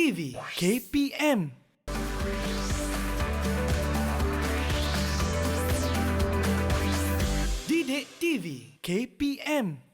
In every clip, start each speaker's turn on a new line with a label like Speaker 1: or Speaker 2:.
Speaker 1: TV KPM. Didik TV KPM.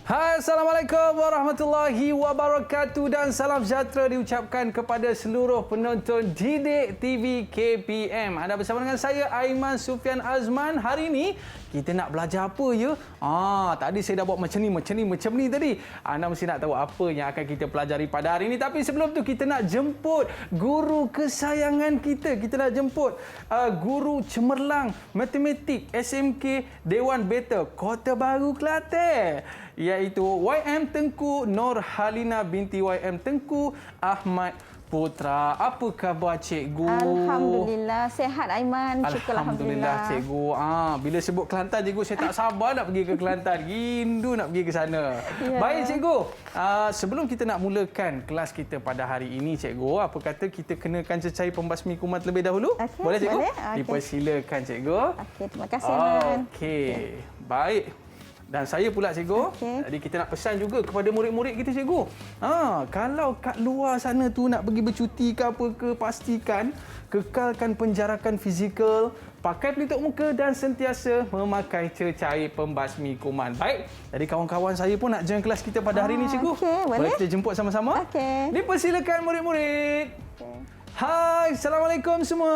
Speaker 2: Hai, Assalamualaikum warahmatullahi wabarakatuh dan salam sejahtera diucapkan kepada seluruh penonton Didik TV KPM. Anda bersama dengan saya, Aiman Sufian Azman. Hari ini kita nak belajar apa ya? Tadi saya dah buat macam ni tadi. Anda mesti nak tahu apa yang akan kita pelajari pada hari ini. Tapi sebelum tu kita nak jemput guru kesayangan kita. Kita nak jemput guru cemerlang matematik SMK Dewan Beta Kota Baru, Kelantan, iaitu YM Tengku Nur Halina binti YM Tengku Ahmad Putra. Apa khabar cikgu?
Speaker 3: Alhamdulillah, sihat Aiman. Syukur
Speaker 2: Alhamdulillah cikgu. Bila sebut Kelantan cikgu, saya tak sabar nak pergi ke Kelantan. Rindu nak pergi ke sana.
Speaker 3: Ya.
Speaker 2: Baik cikgu. Sebelum kita nak mulakan kelas kita pada hari ini cikgu, apa kata kita kenakan cecair pembasmi kuman terlebih dahulu?
Speaker 3: Okey,
Speaker 2: boleh cikgu?
Speaker 3: boleh. Okey.
Speaker 2: Dipersilakan cikgu.
Speaker 3: Okey, terima kasih Aiman.
Speaker 2: Okey. Baik. Dan saya pula cikgu,
Speaker 3: Okey.
Speaker 2: jadi kita nak pesan juga kepada murid-murid kita cikgu. Kalau kat luar sana tu nak pergi bercuti ke apa ke, pastikan kekalkan penjarakan fizikal, pakai pelitup muka dan sentiasa memakai cecair pembasmi kuman. Baik, jadi kawan-kawan saya pun nak join kelas kita pada hari ini cikgu.
Speaker 3: Okey, boleh.
Speaker 2: Kita jemput sama-sama?
Speaker 3: Okey.
Speaker 2: Dipersilakan murid-murid.
Speaker 3: Okey.
Speaker 2: Hai, Assalamualaikum semua.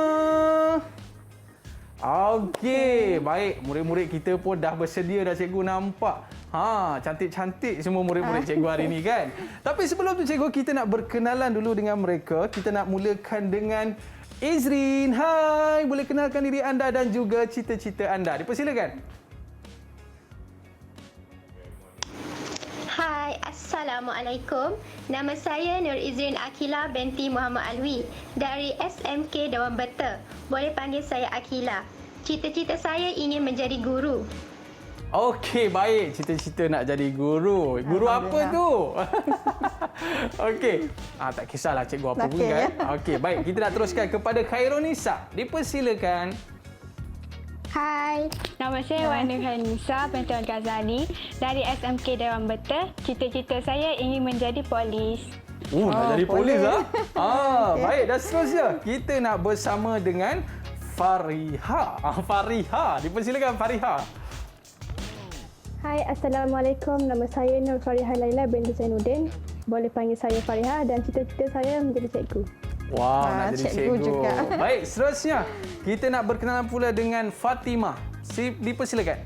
Speaker 2: Okey, baik. Murid-murid kita pun dah bersedia dah cikgu, nampak. Cantik-cantik semua murid-murid cikgu hari ini kan. Tapi sebelum tu cikgu, kita nak berkenalan dulu dengan mereka. Kita nak mulakan dengan Izrin. Hai, boleh kenalkan diri anda dan juga cita-cita anda. Dipersilakan.
Speaker 4: Hai, Assalamualaikum. Nama saya Nur Izrin Akila binti Muhammad Alwi dari SMK Dewan Beta. Boleh panggil saya Akila. Cita-cita saya ingin menjadi guru.
Speaker 2: Okey, baik. Cita-cita nak jadi guru. Guru apa tu? Okey. Tak kisahlah cikgu apa pun
Speaker 3: Okey,
Speaker 2: kan.
Speaker 3: ya.
Speaker 2: Okey, baik. Kita nak teruskan kepada Khairunisa. Dipersilakan.
Speaker 5: Hai, nama saya Wan Nurhanisa binti Wan Ghazali dari SMK Dewan Beta. Cita-cita saya ingin menjadi polis.
Speaker 2: Nak jadi polis
Speaker 3: boleh.
Speaker 2: Baik, dan seterusnya kita nak bersama dengan Fariha. Fariha, dipersilakan Fariha.
Speaker 6: Hai, Assalamualaikum. Nama saya Nur Fariha Laila binti Zainuddin. Boleh panggil saya Fariha dan cita-cita saya menjadi cikgu.
Speaker 2: Wow, nak jadi
Speaker 3: cikgu
Speaker 2: cikgu.
Speaker 3: juga.
Speaker 2: Baik, seterusnya kita nak berkenalan pula dengan Fatimah. Dipersilakan.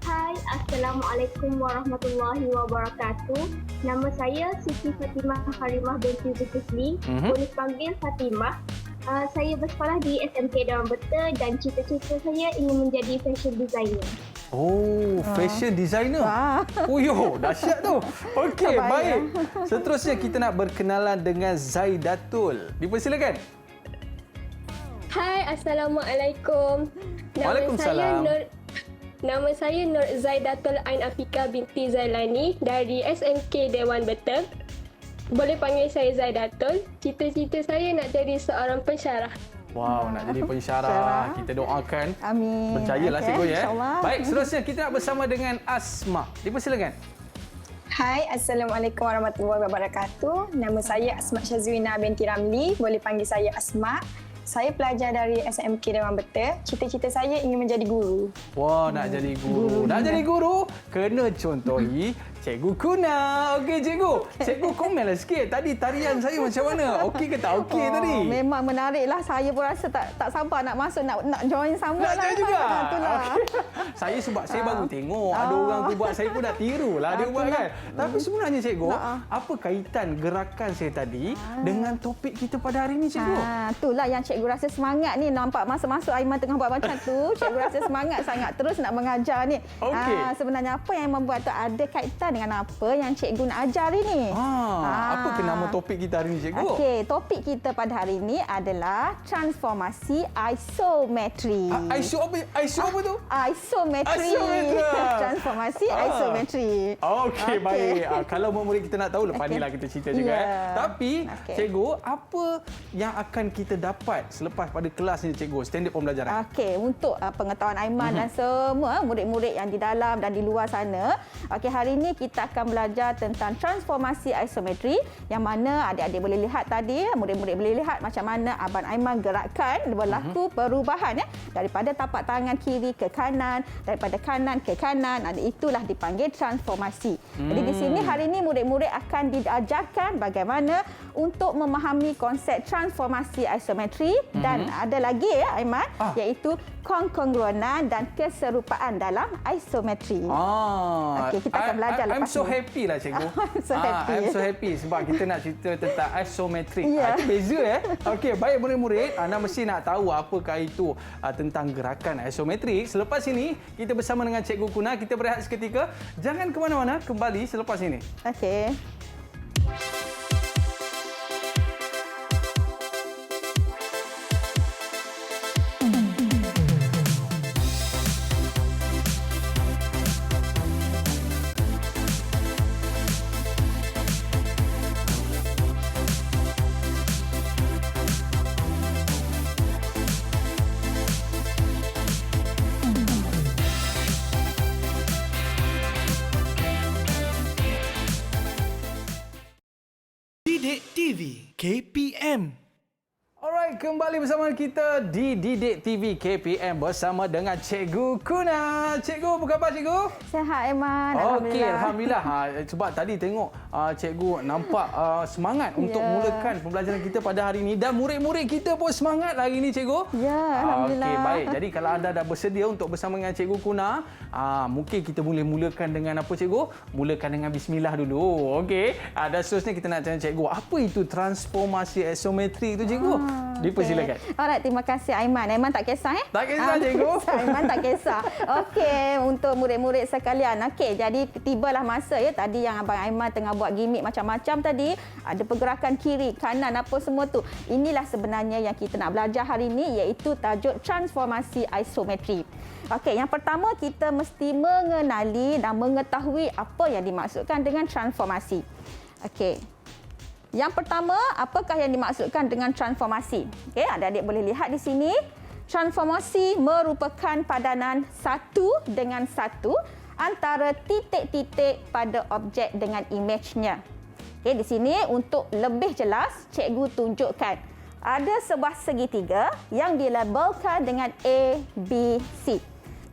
Speaker 7: Hai, Assalamualaikum warahmatullahi wabarakatuh. Nama saya Siti Fatimah Harimah binti Zulkifli. Boleh panggil Fatimah. Saya bersekolah di SMK Dewan Beta dan cita-cita saya ingin menjadi fashion designer.
Speaker 2: Fashion designer. Dahsyat tu. Okey,
Speaker 3: Tak
Speaker 2: baik.
Speaker 3: baik.
Speaker 2: Seterusnya kita nak berkenalan dengan Zaidatul. Dipersilakan.
Speaker 8: Hai, Assalamualaikum.
Speaker 2: Waalaikumsalam.
Speaker 8: Nama saya Nur Zaidatul Ain Afika binti Zailani dari SMK Dewan Beta. Boleh panggil saya Zaidatul. Cita-cita saya nak jadi seorang pensyarah.
Speaker 2: Wow, nak jadi pensyarah. Kita doakan.
Speaker 3: Amin.
Speaker 2: Berjayalah
Speaker 3: Okey,
Speaker 2: cikgu ya.
Speaker 3: InsyaAllah.
Speaker 2: Baik, seterusnya kita nak bersama dengan Asma. Dipersilakan.
Speaker 9: Hai, Assalamualaikum warahmatullahi wabarakatuh. Nama saya Asma Syazwina binti Ramli. Boleh panggil saya Asma. Saya pelajar dari SMK Dewan Beta. Cita-cita saya ingin menjadi guru.
Speaker 2: Wah, nak jadi guru. Nak jadi guru, kena contohi Cikgu Kuna. Okey cikgu. Cikgu komenlah sikit. Tadi tarian saya macam mana? Okey ke tak okey tadi?
Speaker 3: Memang menariklah. Saya pun rasa tak sabar nak masuk, nak join sama
Speaker 2: Nak
Speaker 3: lah.
Speaker 2: join juga?
Speaker 3: Itulah.
Speaker 2: Okey. Saya sebab saya baru tengok ada orang tu buat, saya pun dah tiru lah dia buat kan. Tapi sebenarnya cikgu, apa kaitan gerakan saya tadi dengan topik kita pada hari ini cikgu?
Speaker 3: Itulah yang cikgu rasa semangat ni. Nampak masa-masa Aiman tengah buat macam tu, cikgu rasa semangat sangat terus nak mengajar ni.
Speaker 2: Okey.
Speaker 3: Sebenarnya apa yang membuat tu ada kaitan dengan apa yang cikgu nak ajar hari ni.
Speaker 2: Apa ke nama topik kita hari ini cikgu?
Speaker 3: Okey, topik kita pada hari ini adalah transformasi isometri.
Speaker 2: ISO apa tu?
Speaker 3: Isometri. Transformasi isometri.
Speaker 2: Okey, baik. Kalau murid kita nak tahu, lepas ni lah kita cerita juga. Tapi, cikgu, apa yang akan kita dapat selepas pada kelas ni cikgu, standard pembelajaran?
Speaker 3: Okey, untuk pengetahuan Aiman dan semua murid-murid yang di dalam dan di luar sana. Okey, hari ini kita akan belajar tentang transformasi isometri yang mana adik-adik boleh lihat tadi, murid-murid boleh lihat macam mana Abang Aiman gerakkan berlaku perubahan daripada tapak tangan kiri ke kanan, daripada kanan ke kanan. Itulah dipanggil transformasi. Jadi di sini hari ini murid-murid akan diajarkan bagaimana untuk memahami konsep transformasi isometri dan ada lagi Aiman iaitu kongruenan dan keserupaan dalam isometri. Okey, kita akan belajar lepas
Speaker 2: I'm so
Speaker 3: ni.
Speaker 2: happy lah cikgu.
Speaker 3: I'm
Speaker 2: so happy sebab kita nak cerita tentang isometrik. Itu beza Okey, baik murid-murid, anda mesti nak tahu apakah itu tentang gerakan isometrik. Selepas ini kita bersama dengan Cikgu Kuna, kita berehat seketika. Jangan ke mana-mana, kembali selepas ini.
Speaker 3: Okey.
Speaker 1: Didik TV KPM.
Speaker 2: Alright, kembali bersama kita di Didik TV KPM bersama dengan Cikgu Kuna. Cikgu, apa khabar cikgu?
Speaker 3: Sihat Aiman,
Speaker 2: Okey,
Speaker 3: alhamdulillah.
Speaker 2: sebab tadi tengok cikgu nampak semangat untuk mulakan pembelajaran kita pada hari ini dan murid-murid kita pun semangat hari ini cikgu.
Speaker 3: Ya, alhamdulillah.
Speaker 2: Okey, baik. Jadi kalau anda dah bersedia untuk bersama dengan Cikgu Kuna, mungkin kita boleh mulakan dengan apa cikgu? Mulakan dengan bismillah dulu. Okey. Dan seterusnya kita nak tanya cikgu, apa itu transformasi isometri itu cikgu? Dipersilakan.
Speaker 3: Alright, terima kasih Aiman. Aiman tak kisah
Speaker 2: Tak kisah cikgu.
Speaker 3: Aiman tak kisah. Okey, untuk murid-murid sekalian. Okey, jadi tibalah masa tadi yang Abang Aiman tengah buat gimmick macam-macam tadi. Ada pergerakan kiri, kanan, apa semua tu. Inilah sebenarnya yang kita nak belajar hari ini iaitu tajuk transformasi isometri. Okey, yang pertama kita mesti mengenali dan mengetahui apa yang dimaksudkan dengan transformasi. Okey. Yang pertama, apakah yang dimaksudkan dengan transformasi? Okey, adik-adik boleh lihat di sini. Transformasi merupakan padanan satu dengan satu antara titik-titik pada objek dengan imejnya. Okey, di sini untuk lebih jelas, cikgu tunjukkan. Ada sebuah segitiga yang dilabelkan dengan A, B, C.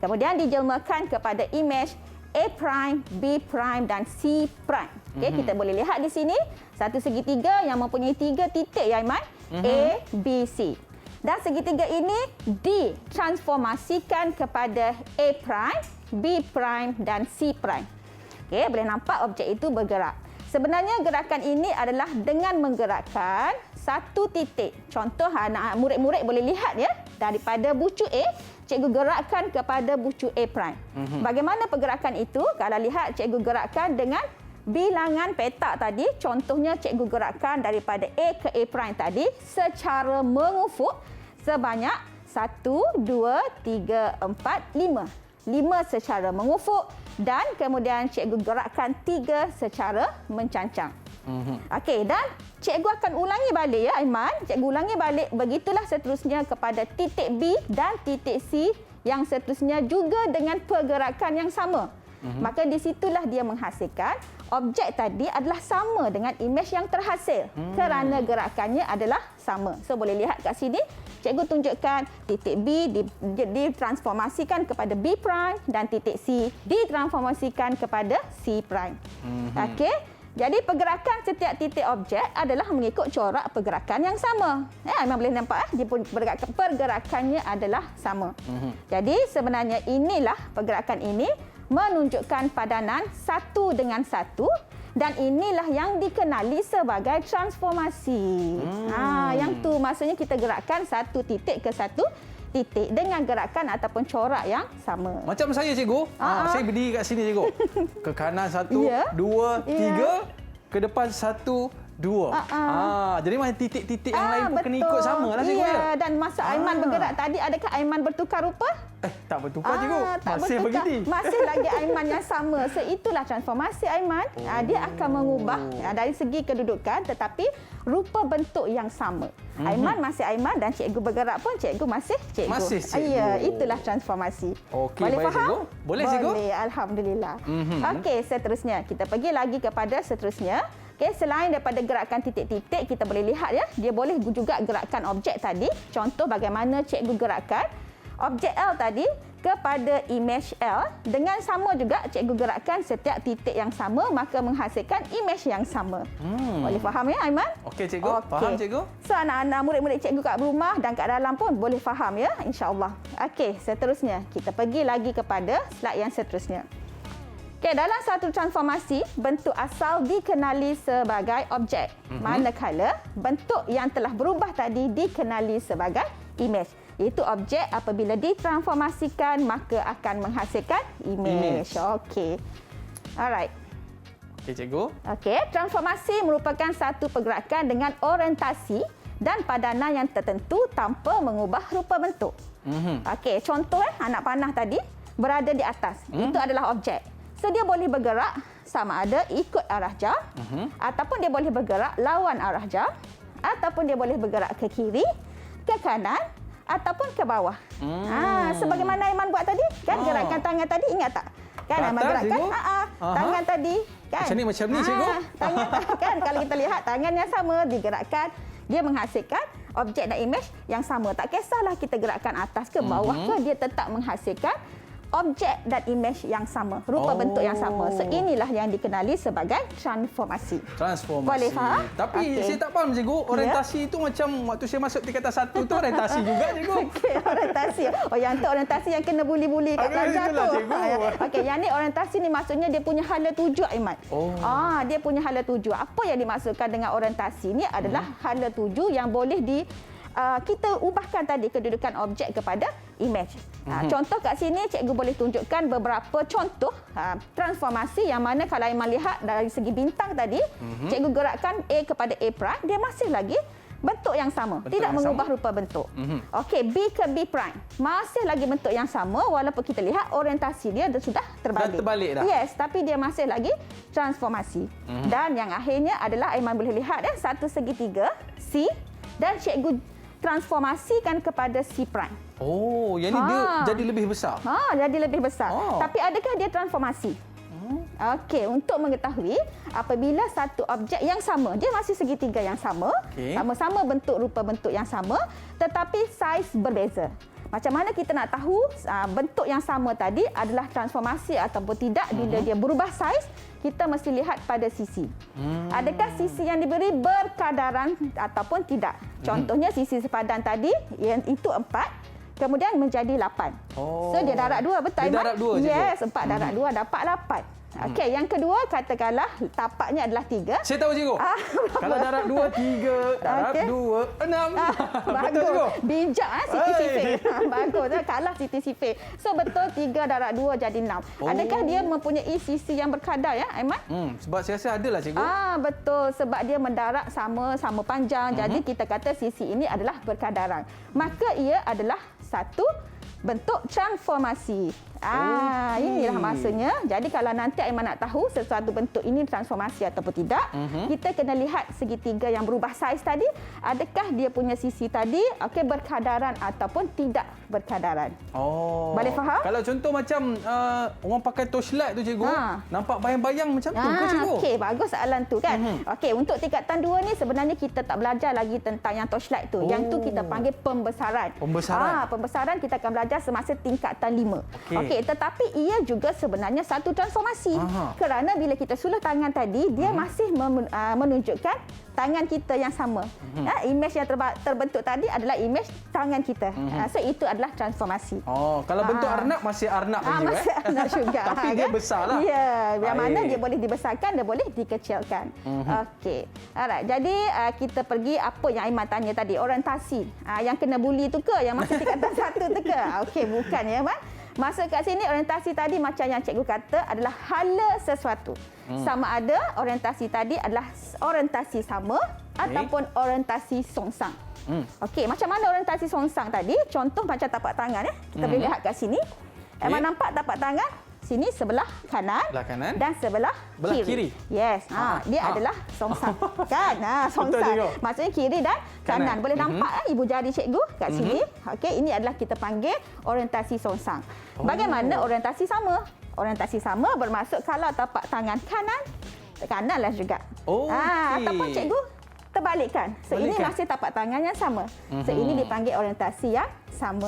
Speaker 3: Kemudian dijelmakan kepada imej A prime, B prime dan C prime. Okey, kita boleh lihat di sini satu segitiga yang mempunyai 3 titik ya Aiman. A, B, C. Dan segitiga ini ditransformasikan kepada A prime, B prime dan C prime. Okey, boleh nampak objek itu bergerak. Sebenarnya gerakan ini adalah dengan menggerakkan satu titik. Contoh anak murid-murid boleh lihat daripada bucu A, cikgu gerakkan kepada bucu A prime. Bagaimana pergerakan itu? Kalau lihat cikgu gerakkan dengan bilangan petak tadi, contohnya cikgu gerakkan daripada A ke A prime tadi secara mengufuk sebanyak 1, 2, 3, 4, 5. 5 secara mengufuk dan kemudian cikgu gerakkan 3 secara mencancang. Okey, dan cikgu akan ulangi balik Aiman. Cikgu ulangi balik, begitulah seterusnya kepada titik B dan titik C yang seterusnya juga dengan pergerakan yang sama. Maka di situlah dia menghasilkan objek tadi adalah sama dengan imej yang terhasil kerana gerakannya adalah sama. So boleh lihat kat sini, Cikgu tunjukkan titik B ditransformasikan kepada B prime dan titik C ditransformasikan kepada C prime. Okey. Jadi pergerakan setiap titik objek adalah mengikut corak pergerakan yang sama. Memang boleh nampak dia pun pergerakannya adalah sama. Jadi sebenarnya inilah pergerakan ini menunjukkan padanan satu dengan satu dan inilah yang dikenali sebagai transformasi. Yang tu maksudnya kita gerakkan satu titik ke satu titik dengan gerakan ataupun corak yang sama.
Speaker 2: Macam saya, cikgu. Saya berdiri kat sini, cikgu. Ke kanan 1, 2, 3. Ke depan 1, 2. Jadi macam titik-titik yang lain pun kena ikut sama lah, cikgu.
Speaker 3: Ya, dan masa Aiman bergerak tadi, adakah Aiman bertukar rupa?
Speaker 2: Tak bertukar, cikgu.
Speaker 3: Tak
Speaker 2: Masih
Speaker 3: bertukar.
Speaker 2: begini.
Speaker 3: Masih lagi Aiman yang sama. So, itulah transformasi Aiman. Dia akan mengubah dari segi kedudukan tetapi rupa bentuk yang sama. Aiman masih Aiman dan cikgu bergerak pun cikgu masih cikgu.
Speaker 2: Masih cikgu.
Speaker 3: Ya, itulah transformasi.
Speaker 2: Okey,
Speaker 3: boleh
Speaker 2: baik,
Speaker 3: faham?
Speaker 2: cikgu. Boleh, cikgu.
Speaker 3: Boleh, alhamdulillah. Okey, seterusnya kita pergi lagi kepada seterusnya. Okey, selain daripada gerakan titik-titik, kita boleh lihat ya, dia boleh juga gerakkan objek tadi. Contoh bagaimana cikgu gerakkan objek L tadi kepada image L. Dengan sama juga cikgu gerakkan setiap titik yang sama maka menghasilkan image yang sama. Boleh faham ya, Aiman?
Speaker 2: Okey, cikgu. Faham, cikgu.
Speaker 3: So, anak-anak murid-murid cikgu kat rumah dan kat dalam pun boleh faham ya, insya-Allah. Okey, seterusnya kita pergi lagi kepada slide yang seterusnya. Okey, dalam satu transformasi, bentuk asal dikenali sebagai objek. Manakala bentuk yang telah berubah tadi dikenali sebagai image. Iaitu objek apabila ditransformasikan maka akan menghasilkan image. Okey. Alright.
Speaker 2: Okey, cikgu.
Speaker 3: Okey, transformasi merupakan satu pergerakan dengan orientasi dan padanan yang tertentu tanpa mengubah rupa bentuk. Okey, contoh anak panah tadi berada di atas. Itu adalah objek. So dia boleh bergerak sama ada ikut arah jam ataupun dia boleh bergerak lawan arah jam ataupun dia boleh bergerak ke kiri, ke kanan ataupun ke bawah. Sebagaimana Aiman buat tadi, kan gerakan tangan tadi, ingat tak? Kan Aiman gerakkan tangan tadi, kan?
Speaker 2: Macam ni, cikgu.
Speaker 3: Tangan kan kalau kita lihat tangan yang sama digerakkan, dia menghasilkan objek dan image yang sama. Tak kisahlah kita gerakkan atas ke bawah ke, dia tetap menghasilkan objek dan image yang sama, rupa bentuk yang sama. So inilah yang dikenali sebagai transformasi.
Speaker 2: Transformasi.
Speaker 3: Boleh faham?
Speaker 2: Tapi saya tak faham, cikgu. Orientasi itu macam waktu saya masuk tingkatan 1 tu orientasi juga, cikgu.
Speaker 3: Okey, orientasi. Oh, yang tu orientasi yang kena buli-buli kat pelajar
Speaker 2: itulah,
Speaker 3: tu.
Speaker 2: cikgu.
Speaker 3: Okey, yang ni orientasi ni maksudnya dia punya hala tuju, Aiman. Dia punya hala tuju. Apa yang dimaksudkan dengan orientasi ni adalah hala tuju yang boleh kita ubahkan tadi kedudukan objek kepada image. Contoh kat sini cikgu boleh tunjukkan beberapa contoh transformasi yang mana kalau Aiman lihat dari segi bintang tadi, cikgu gerakkan A kepada A prime, dia masih lagi bentuk yang sama, tidak mengubah rupa bentuk. Okey, B ke B prime, masih lagi bentuk yang sama walaupun kita lihat orientasi dia sudah terbalik.
Speaker 2: Dah terbalik dah.
Speaker 3: Yes, tapi dia masih lagi transformasi. Dan yang akhirnya adalah Aiman boleh lihat satu segitiga C dan cikgu transformasikan kepada C prime.
Speaker 2: Yang ni dia jadi lebih besar.
Speaker 3: Jadi lebih besar. Tapi adakah dia transformasi? Okey, untuk mengetahui apabila satu objek yang sama, dia masih segitiga yang sama, sama-sama bentuk rupa bentuk yang sama, tetapi saiz berbeza. Macam mana kita nak tahu bentuk yang sama tadi adalah transformasi ataupun tidak bila dia berubah saiz? Kita mesti lihat pada sisi. Adakah sisi yang diberi berkadaran ataupun tidak? Contohnya sisi sepadan tadi, yang itu 4, kemudian menjadi 8. So dia darab 2, betul Aiman?
Speaker 2: Dia darab 2, cikgu.
Speaker 3: Yes, 4 darab 2 dapat 8. Okey, yang kedua katakanlah tapaknya adalah 3.
Speaker 2: Saya tahu, cikgu. Kalau darab 2, 3, darab 2, 6. Betul, cikgu.
Speaker 3: Bijak Siti Sifir. Bagus. Kalah Siti Sifir. So betul 3 darab 2 jadi 6. Adakah dia mempunyai sisi yang berkadar ya, Aiman?
Speaker 2: Sebab saya rasa adalah, cikgu.
Speaker 3: Betul. Sebab dia mendarat sama panjang. Jadi kita kata sisi ini adalah berkadaran. Maka ia adalah satu bentuk transformasi. Inilah maksudnya. Jadi kalau nanti Aiman nak tahu sesuatu bentuk ini transformasi ataupun tidak, kita kena lihat segitiga yang berubah saiz tadi, adakah dia punya sisi tadi berkadaran ataupun tidak berkadaran. Boleh faham?
Speaker 2: Kalau contoh macam orang pakai torchlight tu cikgu, nampak bayang-bayang macam tu ke cikgu?
Speaker 3: Okey, bagus soalan tu kan. Okey, untuk tingkatan 2 ni sebenarnya kita tak belajar lagi tentang yang torchlight tu. Yang tu kita panggil pembesaran. Pembesaran kita akan belajar semasa tingkatan 5. Okey, tetapi ia juga sebenarnya satu transformasi. Kerana bila kita suluh tangan tadi, dia masih menunjukkan tangan kita yang sama. Imej yang terbentuk tadi adalah imej tangan kita. So itu adalah transformasi.
Speaker 2: Kalau bentuk arnab masih arnab juga.
Speaker 3: Masih arnab juga.
Speaker 2: Tapi dia besarlah.
Speaker 3: Ya, yang mana dia boleh dibesarkan, dia boleh dikecilkan. Okey. Alright, jadi kita pergi apa yang Aiman tanya tadi, orientasi. Yang kena buli tu ke? Yang masih tingkatan 1 tu ke? Okey, bukan ya, Aiman. Masuk kat sini, orientasi tadi macam yang cikgu kata adalah hala sesuatu. Sama ada orientasi tadi adalah orientasi sama ataupun orientasi songsang. Okey, macam mana orientasi songsang tadi? Contoh macam tapak tangan. Kita boleh lihat kat sini. Aiman nampak tapak tangan? Sini sebelah kanan dan sebelah kiri. Yes. Dia adalah songsang. Kan? Songsang. Maksudnya kiri dan kanan. Boleh nampak ibu jari cikgu kat sini. Okey, ini adalah kita panggil orientasi songsang. Bagaimana orientasi sama? Orientasi sama bermaksud kalau tapak tangan kananlah juga. Ataupun cikgu terbalikkan. So ini masih tapak tangan yang sama. So ini dipanggil orientasi yang sama.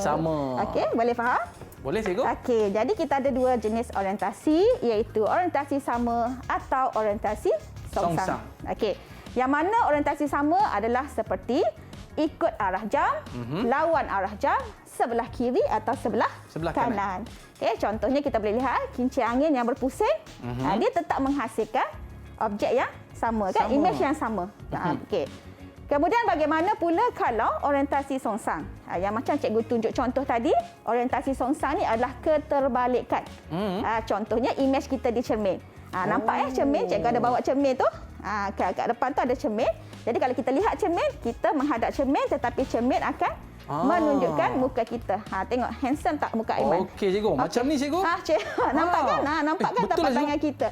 Speaker 3: Okey, boleh faham?
Speaker 2: Boleh cikgu.
Speaker 3: Okey, jadi kita ada 2 jenis orientasi, iaitu orientasi sama atau orientasi songsang. Okey. Yang mana orientasi sama adalah seperti ikut arah jam, lawan arah jam, sebelah kiri atau sebelah kanan. Okey, contohnya kita boleh lihat kincir angin yang berpusing, dia tetap menghasilkan objek yang sama, kan? Imej yang sama. Okey. Kemudian bagaimana pula kalau orientasi songsang? Yang macam cikgu tunjuk contoh tadi, orientasi songsang ni adalah keterbalikan. Contohnya imej kita di cermin. Nampak cermin, cikgu ada bawa cermin tu. Kat depan tu ada cermin. Jadi kalau kita lihat cermin, kita menghadap cermin tetapi cermin akan menunjukkan muka kita. Tengok handsome tak muka Aiman?
Speaker 2: Okey cikgu, macam ni cikgu.
Speaker 3: Nampak kan? Nampak kan tapak tangan kita?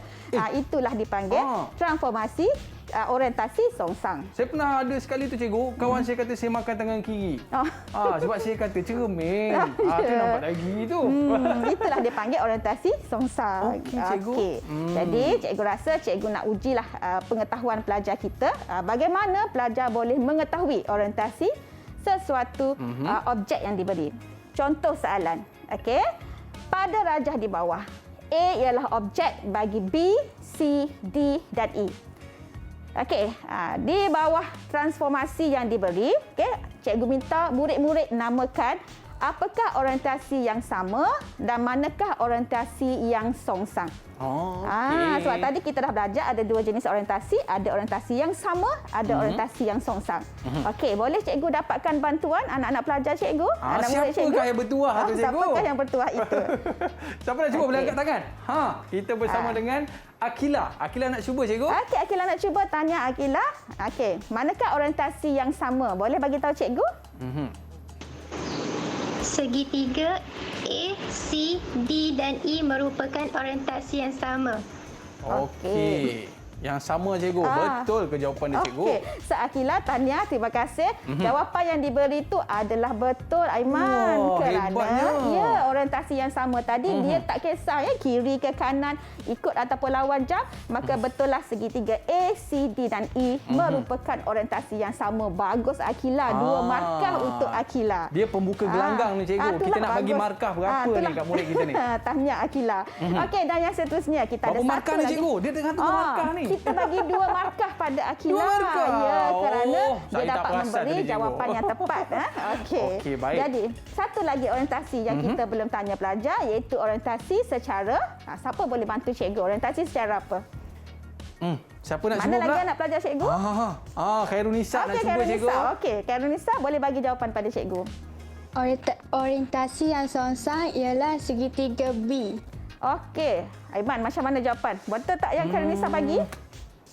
Speaker 3: Itulah dipanggil transformasi orientasi songsang.
Speaker 2: Saya pernah ada sekali tu cikgu, kawan saya kata saya makan tangan kiri. Sebab saya kata cermin. Saya nampak lagi tu.
Speaker 3: Itulah dia panggil orientasi songsang.
Speaker 2: Okey cikgu.
Speaker 3: Jadi cikgu rasa cikgu nak ujilah pengetahuan pelajar kita. Bagaimana pelajar boleh mengetahui orientasi sesuatu objek yang diberi. Contoh soalan. Okey. Pada rajah di bawah, A ialah objek bagi B, C, D dan E. Okey, di bawah transformasi yang diberi, cikgu minta murid-murid namakan apakah orientasi yang sama dan manakah orientasi yang songsang. Sebab tadi kita dah belajar ada 2 jenis orientasi, ada orientasi yang sama, ada orientasi yang songsang. Okey, boleh cikgu dapatkan bantuan anak-anak pelajar cikgu? Anak murid cikgu?
Speaker 2: Siapakah yang bertuah tu cikgu?
Speaker 3: Siapakah yang bertuah itu?
Speaker 2: Siapa nak cuba boleh angkat tangan? Kita bersama dengan Akila. Akila nak cuba cikgu?
Speaker 3: Okey, Akila nak cuba tanya Akila. Okey, manakah orientasi yang sama? Boleh bagi tahu cikgu?
Speaker 4: Segitiga A, C, D dan E merupakan orientasi yang sama.
Speaker 2: Okey. Yang sama cikgu. Betul ke jawapan dia cikgu?
Speaker 3: Okey. Akila, tahniah, terima kasih. Jawapan yang diberi itu adalah betul Aiman. Kerana orientasi yang sama tadi dia tak kisah kiri ke kanan, ikut ataupun lawan jam, maka betul lah segitiga A, C, D dan E merupakan orientasi yang sama. Bagus Akila, 2 markah untuk Akila.
Speaker 2: Dia pembuka gelanggang ni cikgu. Kita nak bagi markah berapa ni kat murid kita ni?
Speaker 3: Tahniah Akila. Okey, dan yang seterusnya kita ada 1
Speaker 2: markah ni cikgu? Dia tengah tunggu markah ni.
Speaker 3: Kita bagi 2 markah pada Akila.
Speaker 2: 2 markah?
Speaker 3: Ya, kerana dia
Speaker 2: saya
Speaker 3: dapat memberi jawapan yang tepat. Okey, baik. Jadi, satu lagi orientasi yang kita belum tanya pelajar, iaitu orientasi secara, siapa boleh bantu cikgu? Orientasi secara apa?
Speaker 2: Siapa nak
Speaker 3: Mana
Speaker 2: cuba
Speaker 3: lagi
Speaker 2: pula?
Speaker 3: anak pelajar cikgu?
Speaker 2: Khairunisa nak cuba cikgu.
Speaker 3: Okey, Khairunisa boleh bagi jawapan pada cikgu.
Speaker 5: Orientasi yang songsang ialah segitiga B.
Speaker 3: Okey, Aiman macam mana jawapan? Betul tak yang Khairunisa bagi?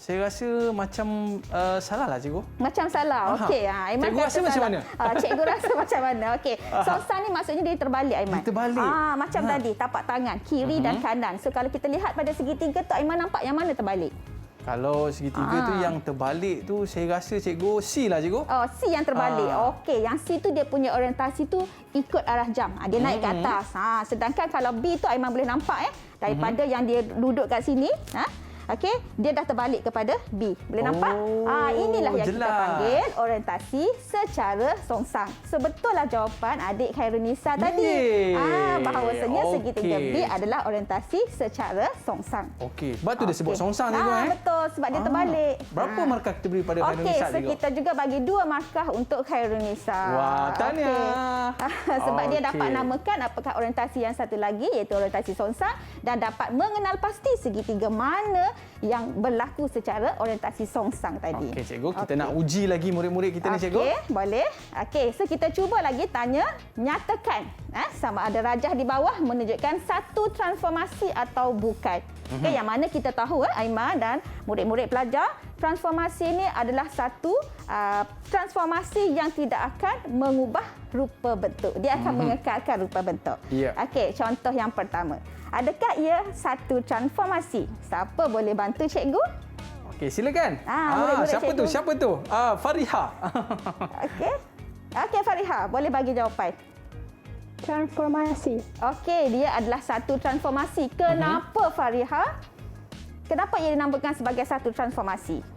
Speaker 2: Saya rasa macam salah lah cikgu.
Speaker 3: Macam salah. Okey. Aiman
Speaker 2: Cikgu rasa macam mana?
Speaker 3: Cikgu rasa macam mana? Okey. Songsang ni maksudnya dia terbalik, Aiman.
Speaker 2: Dia terbalik.
Speaker 3: Macam tadi, tapak tangan kiri dan kanan. So kalau kita lihat pada segitiga tu, Aiman nampak yang mana terbalik?
Speaker 2: Kalau segitiga tu yang terbalik tu, saya rasa cikgu C lah cikgu.
Speaker 3: Oh, C yang terbalik. Okey, yang C tu dia punya orientasi tu ikut arah jam. Dia naik ke atas. Sedangkan kalau B tu Aiman boleh nampak daripada yang dia duduk kat sini, okey, dia dah terbalik kepada B. Boleh nampak? Inilah yang
Speaker 2: jelas.
Speaker 3: kita panggil orientasi secara songsang. So betullah jawapan adik Khairunisa tadi. Bahawasanya segitiga B adalah orientasi secara songsang.
Speaker 2: Okey, sebab tu dia sebut songsang cikgu.
Speaker 3: Betul, sebab dia terbalik.
Speaker 2: Berapa markah kita beri pada Khairunisa
Speaker 3: Okey, so
Speaker 2: cikgu?
Speaker 3: kita juga bagi 2 markah untuk Khairunisa.
Speaker 2: Wah, tahniah.
Speaker 3: Sebab dia dapat namakan apakah orientasi yang satu lagi, iaitu orientasi songsang, dan dapat mengenal pasti segitiga mana yang berlaku secara orientasi songsang tadi.
Speaker 2: Okey cikgu, kita nak uji lagi murid-murid kita ni cikgu.
Speaker 3: Okey, boleh. Okey, so kita cuba lagi tanya, nyatakan sama ada rajah di bawah menunjukkan satu transformasi atau bukan. Okey, yang mana kita tahu Aiman dan murid-murid pelajar, transformasi ini adalah satu transformasi yang tidak akan mengubah rupa bentuk. Dia akan mengekalkan rupa bentuk.
Speaker 2: Ya.
Speaker 3: Okey, contoh yang pertama. Adakah ia satu transformasi? Siapa boleh bantu cikgu?
Speaker 2: Okey, silakan.
Speaker 3: murid-murid
Speaker 2: siapa
Speaker 3: cikgu.
Speaker 2: tu? Siapa tu? Fariha.
Speaker 3: Okey. Okey, Fariha, boleh bagi jawapan.
Speaker 6: Transformasi.
Speaker 3: Okey, dia adalah satu transformasi. Kenapa Fariha? Kenapa ia dinamakan sebagai satu transformasi?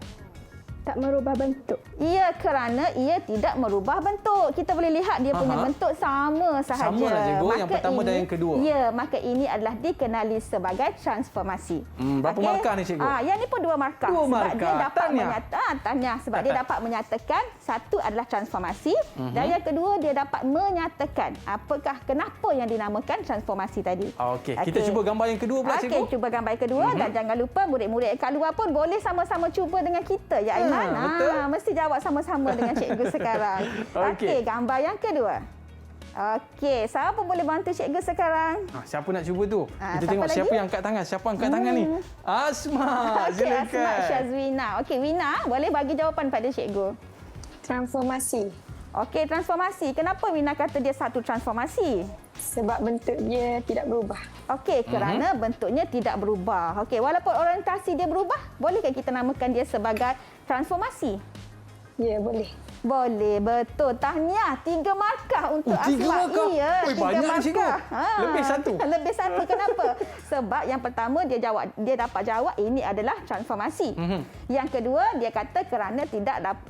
Speaker 6: Tak merubah bentuk.
Speaker 3: Ia kerana ia tidak merubah bentuk. Kita boleh lihat dia punya bentuk sama sahaja.
Speaker 2: Sama lah cikgu, yang pertama dan yang kedua.
Speaker 3: Ya, maka ini adalah dikenali sebagai transformasi.
Speaker 2: Berapa markah ni cikgu?
Speaker 3: Yang ni pun 2 markah.
Speaker 2: 2
Speaker 3: Sebab
Speaker 2: markah.
Speaker 3: dia dapat
Speaker 2: Tahniah.
Speaker 3: tahniah sebab dia dapat menyatakan satu adalah transformasi dan yang kedua dia dapat menyatakan kenapa yang dinamakan transformasi tadi.
Speaker 2: Okey, kita cuba gambar yang kedua pula cikgu.
Speaker 3: Okey, cuba gambar yang kedua dan jangan lupa murid-murid kat luar pun boleh sama-sama cuba dengan kita ya Aiman.
Speaker 2: Betul.
Speaker 3: Mesti jawab sama-sama dengan cikgu sekarang. Okey, gambar yang kedua. Okey, siapa boleh bantu cikgu sekarang?
Speaker 2: Siapa nak cuba tu? Kita
Speaker 3: siapa
Speaker 2: tengok
Speaker 3: lagi?
Speaker 2: siapa yang angkat tangan. Siapa angkat tangan ni? Asma,
Speaker 3: Okey,
Speaker 2: silakan.
Speaker 3: Asma Syazwina. Okey, Wina, boleh bagi jawapan pada cikgu.
Speaker 9: Transformasi.
Speaker 3: Okey, transformasi. Kenapa Wina kata dia satu transformasi?
Speaker 9: Sebab bentuk dia tidak berubah.
Speaker 3: Okey, kerana bentuknya tidak berubah. Okey, walaupun orientasi dia berubah, bolehkah kita namakan dia sebagai transformasi?
Speaker 9: Ya, boleh.
Speaker 3: Boleh, betul. Tahniah, 3 markah untuk
Speaker 2: 3
Speaker 3: Asma.
Speaker 2: markah?
Speaker 3: Iya,
Speaker 2: Oi,
Speaker 3: 3
Speaker 2: banyak
Speaker 3: markah.
Speaker 2: cikgu. Lebih 1.
Speaker 3: Lebih 1. Kenapa? Sebab yang pertama dia dapat jawab ini adalah transformasi. Yang kedua dia kata kerana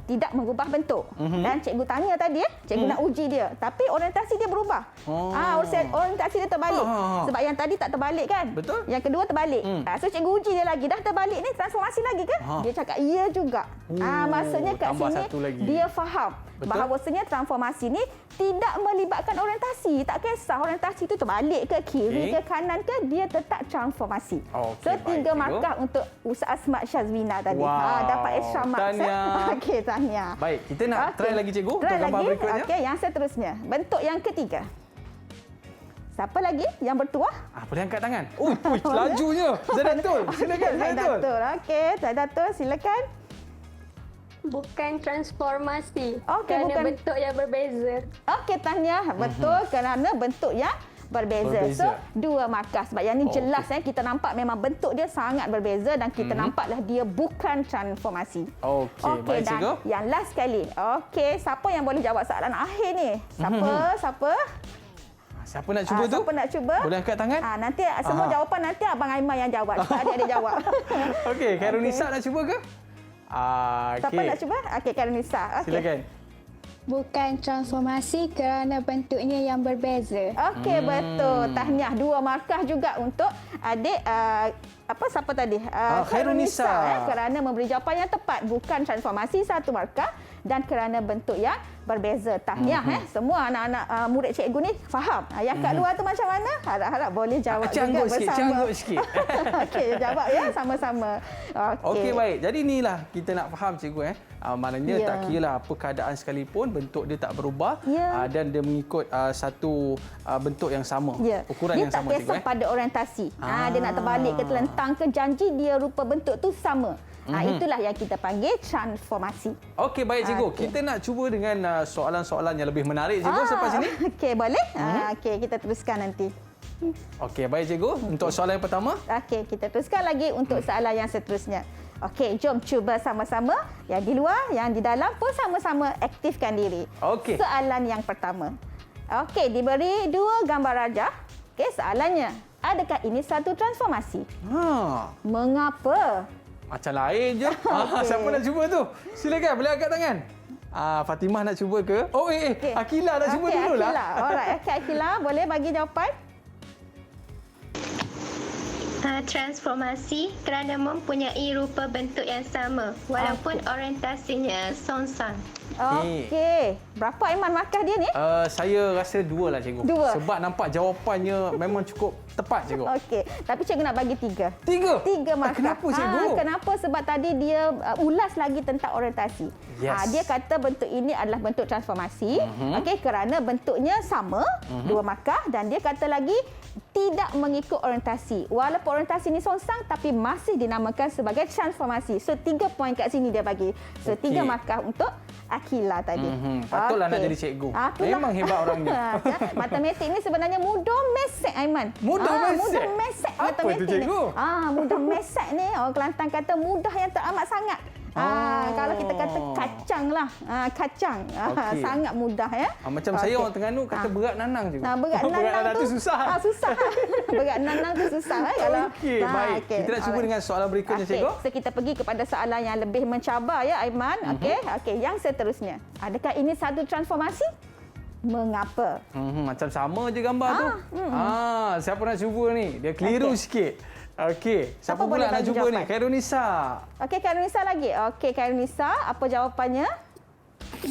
Speaker 3: tidak mengubah bentuk. Dan cikgu tanya tadi cikgu nak uji dia, tapi orientasi dia berubah. Orientasi dia terbalik. Sebab yang tadi tak terbalik kan?
Speaker 2: Betul.
Speaker 3: Yang kedua terbalik. So cikgu uji dia lagi, dah terbalik ni transformasi lagi ke? Dia cakap ya juga. Maksudnya kat
Speaker 2: tambah
Speaker 3: sini
Speaker 2: satu lagi.
Speaker 3: dia faham bahawasanya transformasi ni tidak melibatkan orientasi. Tak kisah orientasi itu terbalik ke kiri ke kanan ke, dia tetap transformasi.
Speaker 2: Okey,
Speaker 3: So
Speaker 2: baik,
Speaker 3: 3 markah untuk Ustaz Asma Syazwina tadi.
Speaker 2: Wow,
Speaker 3: Dapat extra marks.
Speaker 2: tahniah.
Speaker 3: Okey, tahniah.
Speaker 2: Baik, kita nak try lagi cikgu
Speaker 3: Try
Speaker 2: untuk gambar
Speaker 3: lagi.
Speaker 2: berikutnya.
Speaker 3: Okey, yang seterusnya. Bentuk yang ketiga. Siapa lagi yang bertuah?
Speaker 2: Boleh angkat tangan. Ui, lajunya. Zaidatul, silakan Zaidatul.
Speaker 3: Zaidatul. Okey, Zaidatul silakan.
Speaker 8: Bukan transformasi.
Speaker 3: Okey,
Speaker 8: kerana
Speaker 3: bukan.
Speaker 8: bentuk yang berbeza.
Speaker 3: Okey, tahniah. Betul, kerana bentuk yang berbeza. So, 2 markah. Sebab yang ni jelas kita nampak memang bentuk dia sangat berbeza dan kita nampaklah dia bukan transformasi.
Speaker 2: Okey, baik
Speaker 3: dan
Speaker 2: cikgu.
Speaker 3: yang last sekali. Okey, siapa yang boleh jawab soalan akhir ni? Siapa?
Speaker 2: Siapa nak cuba tu?
Speaker 3: Siapa nak cuba?
Speaker 2: Boleh angkat tangan?
Speaker 3: Nanti semua jawapan nanti Abang Aiman yang jawab. Sebab adik-adik jawab.
Speaker 2: Okey, Khairunisa nak cuba ke?
Speaker 3: Siapa nak cuba? Okey, Khairunisa. Okay.
Speaker 2: Silakan.
Speaker 5: Bukan transformasi kerana bentuknya yang berbeza.
Speaker 3: Okey, betul. Tahniah. 2 markah juga untuk adik siapa tadi?
Speaker 2: Khairunisa.
Speaker 3: Kerana memberi jawapan yang tepat. Bukan transformasi, 1 markah. Dan kerana bentuk yang berbeza. Tahniah semua anak-anak murid cikgu ni faham. Yang kat luar tu macam mana? Harap-harap boleh jawab juga bersama.
Speaker 2: Canggut sikit.
Speaker 3: Okey, jawab ya sama-sama.
Speaker 2: Okey, baik. Jadi inilah kita nak faham cikgu maknanya tak kiralah apa keadaan sekalipun bentuk dia tak berubah dan dia mengikut satu bentuk yang sama, ukuran
Speaker 3: dia
Speaker 2: yang sama
Speaker 3: tak kisah pada orientasi. Dia nak terbalik ke telentang ke janji dia rupa bentuk tu sama. Itulah yang kita panggil transformasi.
Speaker 2: Okey, baik cikgu. Kita nak cuba dengan soalan-soalan yang lebih menarik cikgu selepas ini.
Speaker 3: Okey, boleh? Okey, kita teruskan nanti.
Speaker 2: Okey, baik cikgu. Untuk soalan yang pertama.
Speaker 3: Okey, kita teruskan lagi untuk soalan yang seterusnya. Okey, jom cuba sama-sama. Yang di luar, yang di dalam pun sama-sama aktifkan diri.
Speaker 2: Okey.
Speaker 3: Soalan yang pertama. Okey, diberi 2 gambar rajah. Okey, soalannya. Adakah ini satu transformasi? Mengapa?
Speaker 2: Macam lain je.
Speaker 3: Okey.
Speaker 2: Siapa nak cuba tu? Silakan, boleh angkat tangan. Fatimah nak cuba ke? Oh,
Speaker 3: Okey.
Speaker 2: Akila nak cuba dululah.
Speaker 3: Akila. Alright, okey Akila, boleh bagi jawapan?
Speaker 4: Transformasi kerana mempunyai rupa bentuk yang sama walaupun orientasinya songsang.
Speaker 3: Okey. Berapa Aiman markah dia ni?
Speaker 2: Saya rasa 2 lah cikgu.
Speaker 3: 2.
Speaker 2: Sebab nampak jawapannya memang cukup tepat cikgu.
Speaker 3: Okey. Tapi cikgu nak bagi 3.
Speaker 2: 3?
Speaker 3: 3 markah.
Speaker 2: Kenapa cikgu?
Speaker 3: Kenapa? Sebab tadi dia ulas lagi tentang orientasi.
Speaker 2: Yes.
Speaker 3: Dia kata bentuk ini adalah bentuk transformasi. Okey, kerana bentuknya sama, 2 markah, dan dia kata lagi tidak mengikut orientasi. Walaupun orientasi ini songsang tapi masih dinamakan sebagai transformasi. So 3 poin kat sini dia bagi. So 3 markah untuk Akila tadi.
Speaker 2: Patutlah nak jadi cikgu. Memang hebat orangnya.
Speaker 3: Matematik ni sebenarnya mudah mesek Aiman.
Speaker 2: Mudah mesek?
Speaker 3: Mudah mesek
Speaker 2: Apa
Speaker 3: matematik
Speaker 2: tu, cikgu?
Speaker 3: ni. Mudah mesek ni orang Kelantan kata mudah yang teramat sangat. Kalau kita kata kacang lah. Kacang.
Speaker 2: Okey.
Speaker 3: Sangat mudah ya.
Speaker 2: Macam saya orang Terengganu kata berat nanang cikgu.
Speaker 3: Berat nanang
Speaker 2: tu susah.
Speaker 3: Susah. Berat nanang tu susah. Kalau
Speaker 2: Okey, baik. Kita nak cuba dengan soalan berikutnya cikgu.
Speaker 3: So kita pergi kepada soalan yang lebih mencabar ya Aiman. Okey, yang seterusnya. Adakah ini satu transformasi? Mengapa?
Speaker 2: Macam sama je gambar tu. Siapa nak cuba ni? Dia keliru sikit. Okey, siapa pula nak cuba ni? Khairunisa.
Speaker 3: Okey, Khairunisa lagi. Okey, Khairunisa, apa jawapannya?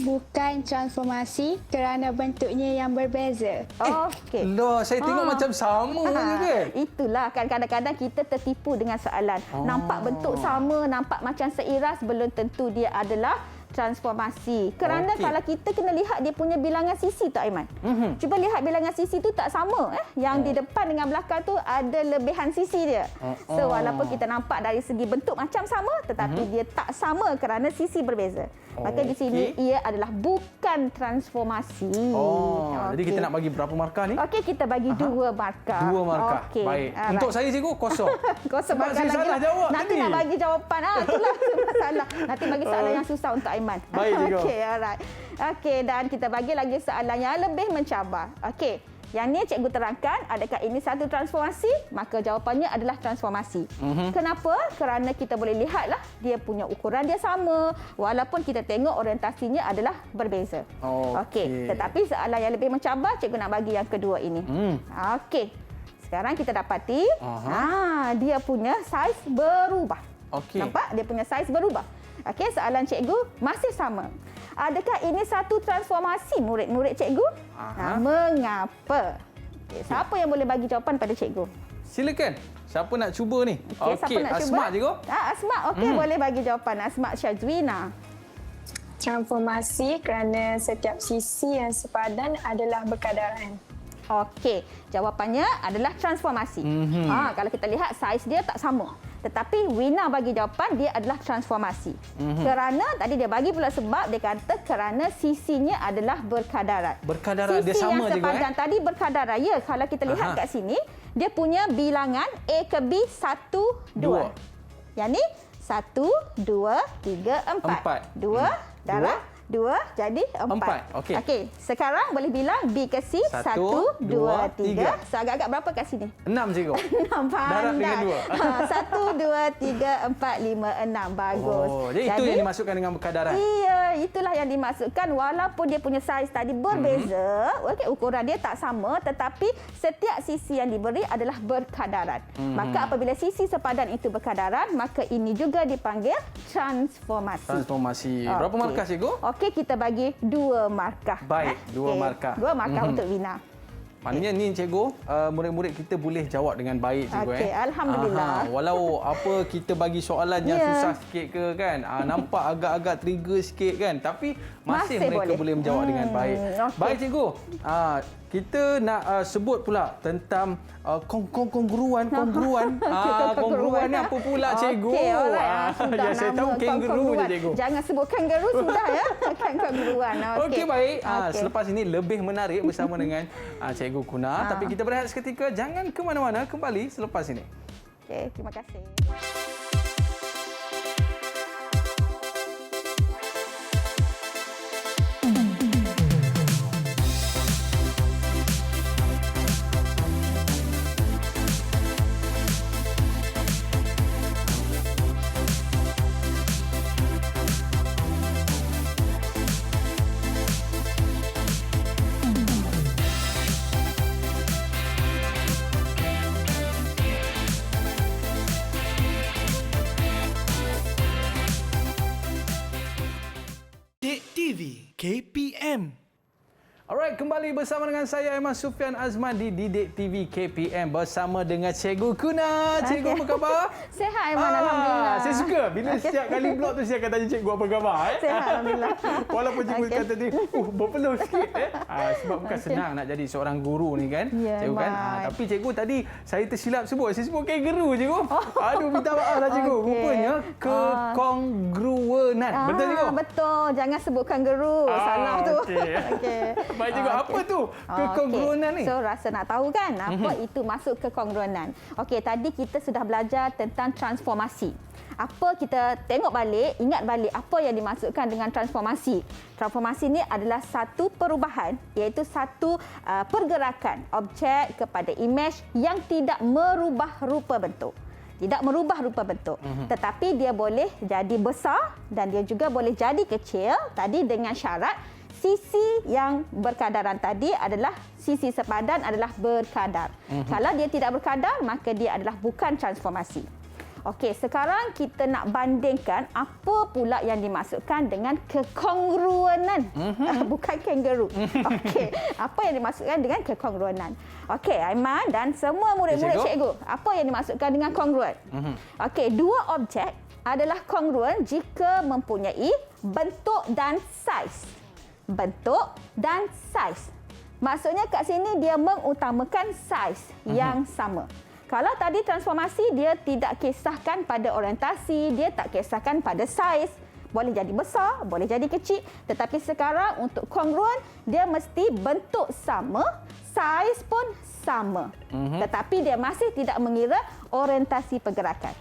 Speaker 5: Bukan transformasi kerana bentuknya yang berbeza.
Speaker 3: Okey.
Speaker 2: Loh, saya tengok macam sama je kan?
Speaker 3: Itulah kan kadang-kadang kita tertipu dengan soalan. Nampak bentuk sama, nampak macam seiras, belum tentu dia adalah transformasi. Kerana kalau kita kena lihat dia punya bilangan sisi tu Aiman. Cuba lihat bilangan sisi tu tak sama. Yang di depan dengan belakang tu ada lebihan sisi dia. So walaupun kita nampak dari segi bentuk macam sama tetapi dia tak sama kerana sisi berbeza. Maka di sini ia adalah bukan transformasi.
Speaker 2: Jadi kita nak bagi berapa markah ni?
Speaker 3: Okey, kita bagi 2 markah.
Speaker 2: 2 markah.
Speaker 3: Okey.
Speaker 2: Baik. Untuk saya cikgu kosong.
Speaker 3: Kosong
Speaker 2: Sebab
Speaker 3: markah
Speaker 2: saya
Speaker 3: lagi.
Speaker 2: salah jawab
Speaker 3: Nanti
Speaker 2: tadi.
Speaker 3: nak bagi jawapan. Itulah masalah. Nanti bagi soalan yang susah untuk Aiman.
Speaker 2: Baik, cikgu.
Speaker 3: Okey, alright. Okey, dan kita bagi lagi soalan yang lebih mencabar. Okey. Yang ni cikgu terangkan, adakah ini satu transformasi? Maka jawapannya adalah transformasi. Kenapa? Kerana kita boleh lihatlah dia punya ukuran dia sama walaupun kita tengok orientasinya adalah berbeza. Okey. Tetapi soalan yang lebih mencabar, cikgu nak bagi yang kedua ini. Okey. Sekarang kita dapati dia punya saiz berubah. Nampak? Dia punya saiz berubah. Okey, soalan cikgu masih sama. Adakah ini satu transformasi murid-murid cikgu? Mengapa? Okay, siapa yang boleh bagi jawapan pada cikgu?
Speaker 2: Silakan. Siapa nak cuba ni?
Speaker 3: Siapa nak cuba?
Speaker 2: Asma cikgu.
Speaker 3: Asma, okey, boleh bagi jawapan. Asma Syazwina.
Speaker 9: Transformasi kerana setiap sisi yang sepadan adalah berkadaran.
Speaker 3: Okey, jawapannya adalah transformasi. Kalau kita lihat saiz dia tak sama. Tetapi Wina bagi jawapan dia adalah transformasi. Kerana tadi dia bagi pula sebab dia kata kerana sisinya adalah berkadaran.
Speaker 2: Berkadaran
Speaker 3: sisi
Speaker 2: dia sama
Speaker 3: yang
Speaker 2: je
Speaker 3: sepadan tadi berkadaran. Ya, kalau kita lihat kat sini dia punya bilangan A ke B 1 2. Yang ni 1 2 3 4. 2 darab 2 jadi 4. Okey, sekarang boleh bilang B ke C 1 2 3. So agak-agak berapa kat sini?
Speaker 2: 6 cikgu.
Speaker 3: 6 pandai.
Speaker 2: Darab dengan
Speaker 3: 1 2 3 4 5 6 bagus.
Speaker 2: Jadi itu yang dimasukkan dengan berkadaran.
Speaker 3: Iya, itulah yang dimasukkan walaupun dia punya saiz tadi berbeza, okey ukuran dia tak sama tetapi setiap sisi yang diberi adalah berkadaran. Maka apabila sisi sepadan itu berkadaran, maka ini juga dipanggil transformasi.
Speaker 2: Transformasi. Berapa markah cikgu?
Speaker 3: Okey, kita bagi 2 markah.
Speaker 2: Baik, 2 markah.
Speaker 3: 2 markah untuk Wina.
Speaker 2: Maknanya ni cikgu, murid-murid kita boleh jawab dengan baik cikgu.
Speaker 3: Okey, alhamdulillah.
Speaker 2: Walau apa kita bagi soalan yang susah sikit ke kan, nampak agak-agak trigger sikit kan, tapi masih mereka boleh menjawab dengan baik. Baik cikgu. kita nak sebut pula tentang kongruan. Kongruan ni apa pula, cikgu?
Speaker 3: Okey, alright. Sudah
Speaker 2: Ya, saya tahu
Speaker 3: nama
Speaker 2: kangaroo je, cikgu.
Speaker 3: Jangan sebut kangaroo sudah ya. Kongruan.
Speaker 2: Okey, baik.
Speaker 3: Okey.
Speaker 2: Selepas ini lebih menarik bersama dengan Cikgu Kuna. Tapi kita berehat seketika. Jangan ke mana-mana. Kembali selepas ini.
Speaker 3: Okey, terima kasih.
Speaker 1: Didik TV KPM.
Speaker 2: Alright, kembali bersama dengan saya Aiman Sufian Azman di Didik TV KPM bersama dengan Cikgu Kuna. Cikgu, apa khabar?
Speaker 3: Sihat, Aiman. Alhamdulillah.
Speaker 2: Saya suka bila setiap kali blog tu saya akan tanya cikgu apa khabar.
Speaker 3: Sihat, Alhamdulillah.
Speaker 2: Walaupun cikgu kata tadi, berpeluh sikit. Sebab bukan senang nak jadi seorang guru ni kan.
Speaker 3: Ya,
Speaker 2: cikgu kan.
Speaker 3: Aiman.
Speaker 2: Tapi cikgu tadi saya tersilap sebut. Saya sebut kangaroo cikgu. Aduh, minta maaf lah cikgu.
Speaker 3: Okey.
Speaker 2: Rupanya kekongruenan. Betul cikgu?
Speaker 3: Betul. Jangan sebut kangaroo. Salah tu.
Speaker 2: Okey.
Speaker 3: Okey.
Speaker 2: Baik cikgu, apa tu kekongruanan ni?
Speaker 3: So, rasa nak tahu kan apa itu masuk kekongruanan. Okey, tadi kita sudah belajar tentang transformasi. Apa kita tengok balik, ingat balik apa yang dimaksudkan dengan transformasi. Transformasi ni adalah satu perubahan, iaitu satu pergerakan objek kepada imej yang tidak merubah rupa bentuk. Tidak merubah rupa bentuk. Tetapi dia boleh jadi besar dan dia juga boleh jadi kecil. Tadi dengan syarat sisi yang berkadaran tadi adalah sisi sepadan adalah berkadar. Kalau dia tidak berkadar, maka dia adalah bukan transformasi. Okey, sekarang kita nak bandingkan apa pula yang dimaksudkan dengan kekongruanan. Bukan kangaroo. Okey, apa yang dimaksudkan dengan kekongruanan? Okey, Aiman dan semua murid-murid cikgu, apa yang dimaksudkan dengan kongruan? Okey, dua objek adalah kongruan jika mempunyai bentuk dan saiz. Bentuk dan saiz. Maksudnya kat sini dia mengutamakan saiz yang sama. Kalau tadi transformasi dia tidak kisahkan pada orientasi, dia tak kisahkan pada saiz. Boleh jadi besar, boleh jadi kecil. Tetapi sekarang untuk kongruan, dia mesti bentuk sama, saiz pun sama. Tetapi dia masih tidak mengira orientasi pergerakan.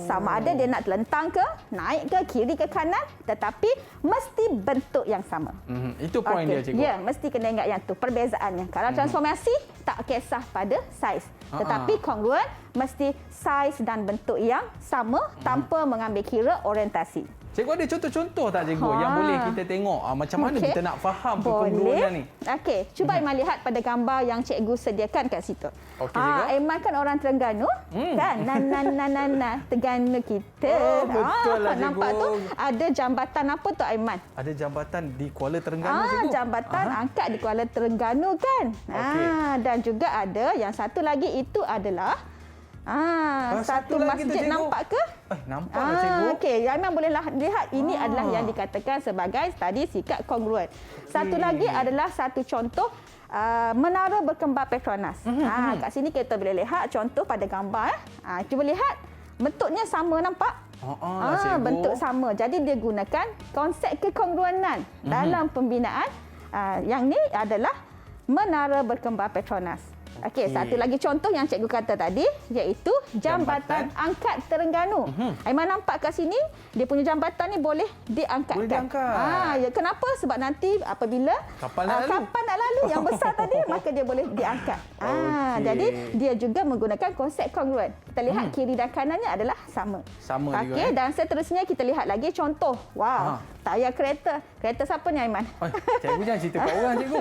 Speaker 3: Sama ada dia nak terlentang ke, naik ke, kiri ke kanan, tetapi mesti bentuk yang sama.
Speaker 2: Itu poin dia, cikgu.
Speaker 3: Ya, mesti kena ingat yang tu perbezaannya. Kalau transformasi tak kisah pada saiz. Tetapi kongruan mesti saiz dan bentuk yang sama tanpa mengambil kira orientasi.
Speaker 2: Cikgu ada contoh-contoh tak cikgu yang boleh kita tengok macam mana kita nak faham kekongruanan ni?
Speaker 3: Okey, cuba Aiman lihat pada gambar yang cikgu sediakan kat situ.
Speaker 2: Okey, cikgu.
Speaker 3: Aiman kan orang Terengganu, kan? Terengganu kita.
Speaker 2: Betul lah, cikgu.
Speaker 3: Nampak tu ada jambatan apa tu Aiman?
Speaker 2: Ada jambatan di Kuala Terengganu, cikgu.
Speaker 3: Jambatan angkat di Kuala Terengganu kan?
Speaker 2: Okey.
Speaker 3: Dan juga ada yang satu lagi itu adalah satu
Speaker 2: lagi tu,
Speaker 3: masjid,
Speaker 2: cikgu.
Speaker 3: nampak ke?
Speaker 2: Nampak lah, cikgu.
Speaker 3: Okey, Aiman bolehlah lihat ini adalah yang dikatakan sebagai tadi sikap kongruan. Satu lagi adalah satu contoh menara berkembar Petronas. Kat sini kita boleh lihat contoh pada gambar. Cuba lihat, bentuknya sama, nampak? Bentuk sama. Jadi dia gunakan konsep kekongruanan dalam pembinaan. Yang ni adalah menara berkembar Petronas. Okey, satu lagi contoh yang cikgu kata tadi iaitu jambatan angkat Terengganu. Aiman nampak kat sini dia punya jambatan ni boleh diangkatkan.
Speaker 2: Boleh diangkat.
Speaker 3: Ya, kenapa? Sebab nanti apabila
Speaker 2: kapal nak
Speaker 3: lalu yang besar tadi maka dia boleh diangkat. Jadi dia juga menggunakan konsep kongruan. Kita lihat kiri dan kanannya adalah sama.
Speaker 2: Sama juga.
Speaker 3: Okey, dan seterusnya kita lihat lagi contoh. Wow, tayar kereta. Kereta siapa ni Aiman?
Speaker 2: Cikgu jangan cerita kat orang, cikgu.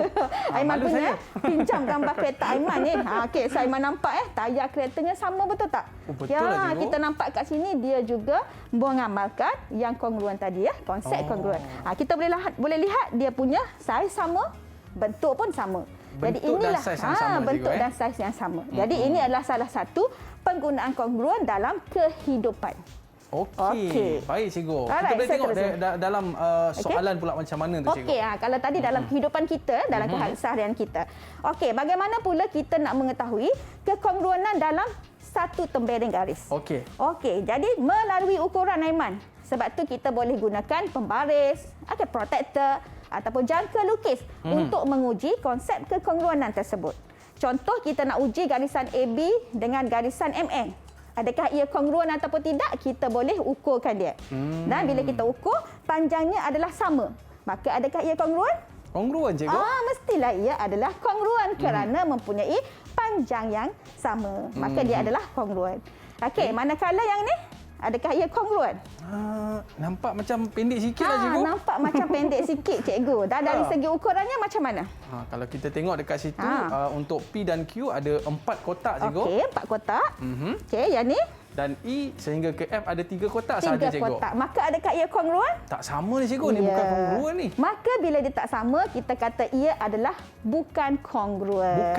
Speaker 3: Aiman
Speaker 2: malu
Speaker 3: punya
Speaker 2: saya.
Speaker 3: pinjam gambar kereta Aiman ni. Okey, saya Aiman nampak tayar keretanya sama, betul tak?
Speaker 2: Betul lah, cikgu.
Speaker 3: Kita nampak kat sini dia juga mengamalkan yang kongruan tadi ya, konsep kongruan. Kita boleh lihat dia punya saiz sama, bentuk pun sama. Jadi
Speaker 2: Bentuk dan
Speaker 3: inilah
Speaker 2: saiz yang sama,
Speaker 3: bentuk
Speaker 2: cikgu,
Speaker 3: dan saiz yang sama. Jadi ini adalah salah satu penggunaan kongruan dalam kehidupan.
Speaker 2: Okey. Baik cikgu. Kita
Speaker 3: Alright,
Speaker 2: boleh tengok
Speaker 3: seterusnya.
Speaker 2: dalam soalan pula macam mana tu cikgu.
Speaker 3: Okey, kalau tadi dalam kehidupan kita, dalam keseharian kita. Okey, bagaimana pula kita nak mengetahui kekongruanan dalam satu tembereng garis?
Speaker 2: Okey.
Speaker 3: Okey, jadi melalui ukuran Aiman. Sebab tu kita boleh gunakan pembaris, protektor ataupun jangka lukis untuk menguji konsep kekongruanan tersebut. Contoh, kita nak uji garisan AB dengan garisan MN. Adakah ia kongruen ataupun tidak, kita boleh ukurkan dia. Dan bila kita ukur, panjangnya adalah sama. Maka adakah ia kongruen?
Speaker 2: Kongruen cikgu?
Speaker 3: Mestilah ia adalah kongruen kerana mempunyai panjang yang sama. Maka dia adalah kongruen. Okey, manakala yang ni, adakah ia kongruen?
Speaker 2: Nampak macam pendek sikit lah cikgu.
Speaker 3: Nampak macam pendek sikit cikgu. Dan dari segi ukurannya macam mana?
Speaker 2: Kalau kita tengok dekat situ, untuk P dan Q ada 4 kotak cikgu.
Speaker 3: Okey, 4 kotak. Okey, yang ni?
Speaker 2: Dan E sehingga ke F ada 3 kotak sahaja cikgu.
Speaker 3: 3 kotak. Maka adakah ia kongruen?
Speaker 2: Tak sama ni cikgu, ni bukan kongruen ni.
Speaker 3: Maka bila dia tak sama, kita kata ia adalah bukan kongruen.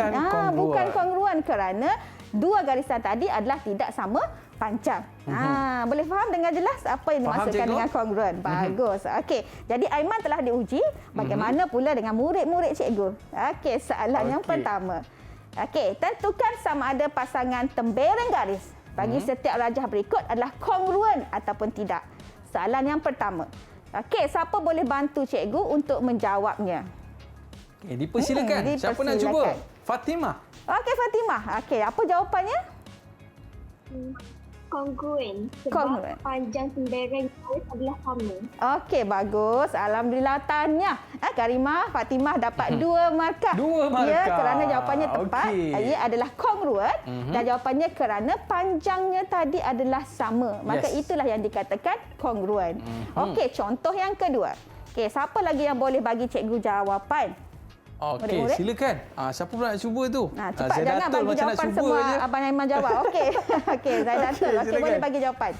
Speaker 3: Bukan kongruen kerana dua garisan tadi adalah tidak sama panjang. Boleh faham dengan jelas apa yang dimaksudkan dengan kongruen? Bagus. Okey. Jadi Aiman telah diuji. Bagaimana pula dengan murid-murid cikgu? Okey, soalan yang pertama. Okey, tentukan sama ada pasangan tembereng garis bagi setiap rajah berikut adalah kongruen ataupun tidak. Soalan yang pertama. Okey, siapa boleh bantu cikgu untuk menjawabnya?
Speaker 2: Okay, dipersilakan. Siapa nak cuba? Fatimah.
Speaker 3: Okey, Fatimah. Okey, apa jawapannya?
Speaker 7: Kongruen. Sebab panjang tembereng garis adalah sama.
Speaker 3: Okey, bagus. Alhamdulillah tanya. Karimah, Fatimah dapat 2 markah.
Speaker 2: 2 markah.
Speaker 3: Ya, kerana jawapannya tepat.
Speaker 2: Okey.
Speaker 3: Ia adalah kongruen dan jawapannya kerana panjangnya tadi adalah sama. Maka itulah yang dikatakan kongruen. Okey, contoh yang kedua. Okey, siapa lagi yang boleh bagi cikgu jawapan?
Speaker 2: Okey, silakan. Siapa pula nak cuba tu?
Speaker 3: Cepat, jangan bagi jawapan semua je. Abang Aiman jawab. Okey. Okey, Zaidatul. Okey, boleh bagi jawapan.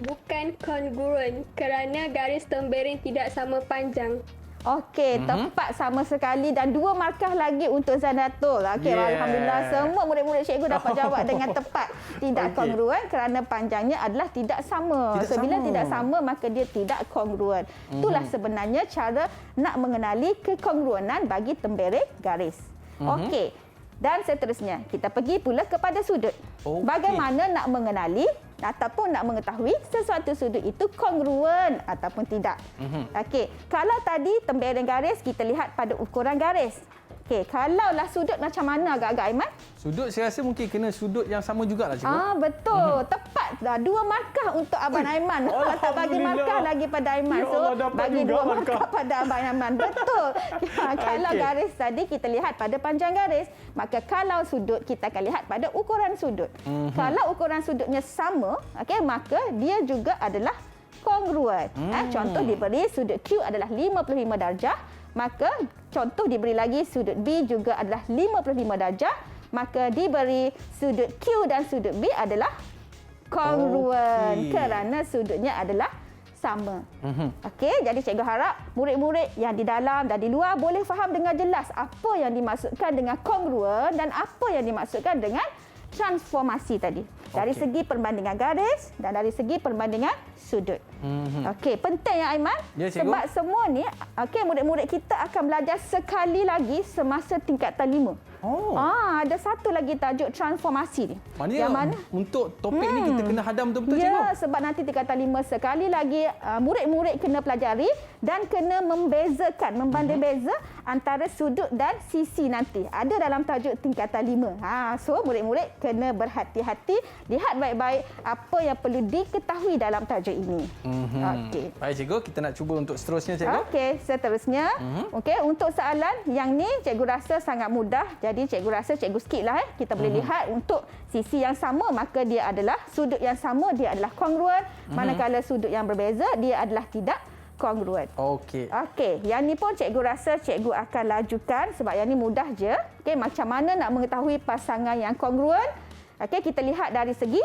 Speaker 8: Bukan kongruen kerana garis tembereng tidak sama panjang.
Speaker 3: Okey, tepat sama sekali dan 2 markah lagi untuk Zaidatul. Okey, alhamdulillah semua murid-murid cikgu dapat jawab dengan tepat. Tidak kongruen kerana panjangnya adalah tidak sama. Bila tidak sama, maka dia tidak kongruen. Itulah sebenarnya cara nak mengenali kekongruenan bagi tembereng garis. Okey. Dan seterusnya, kita pergi pula kepada sudut. Bagaimana nak mengenali ataupun nak mengetahui sesuatu sudut itu kongruen ataupun tidak. Okey, kalau tadi tembereng garis kita lihat pada ukuran garis. Okey, kalaulah sudut macam mana agak-agak Aiman?
Speaker 2: Sudut saya rasa mungkin kena sudut yang sama jugalah cikgu.
Speaker 3: Betul. Tepat dah 2 markah untuk Abang Aiman. Tak bagi markah lagi pada Aiman. So bagi 2 markah pada Abang Aiman. Betul. Kalau garis tadi kita lihat pada panjang garis, maka kalau sudut kita akan lihat pada ukuran sudut. Kalau ukuran sudutnya sama, okey, maka dia juga adalah kongruen. Contoh diberi sudut Q adalah 55 darjah, maka contoh diberi lagi sudut B juga adalah 55 darjah, maka diberi sudut Q dan sudut B adalah kongruen kerana sudutnya adalah sama. Okey, jadi cikgu harap murid-murid yang di dalam dan di luar boleh faham dengan jelas apa yang dimaksudkan dengan kongruen dan apa yang dimaksudkan dengan transformasi tadi. Dari segi perbandingan garis dan dari segi perbandingan sudut. Okey, penting ya Aiman. Sebab semua ni murid-murid kita akan belajar sekali lagi semasa tingkatan 5. Ada satu lagi tajuk transformasi ni.
Speaker 2: Yang mana untuk topik ni kita kena hadam betul-betul cikgu.
Speaker 3: Ya, sebab nanti tingkatan 5 sekali lagi murid-murid kena pelajari dan kena membezakan, membanding beza antara sudut dan sisi nanti. Ada dalam tajuk tingkatan 5. So murid-murid kena berhati-hati, lihat baik-baik apa yang perlu diketahui dalam tajuk ini. Okey.
Speaker 2: Baik cikgu, kita nak cuba untuk seterusnya cikgu.
Speaker 3: Okey, seterusnya. Okey, untuk soalan yang ni cikgu rasa sangat mudah. Jadi cikgu rasa cikgu skip lah. Kita boleh lihat untuk sisi yang sama, maka dia adalah sudut yang sama, dia adalah kongruen. Manakala sudut yang berbeza, dia adalah tidak kongruen. Okey, yang ni pun cikgu rasa cikgu akan lajukan sebab yang ni mudah je. Okey, macam mana nak mengetahui pasangan yang kongruen? Okey, kita lihat dari segi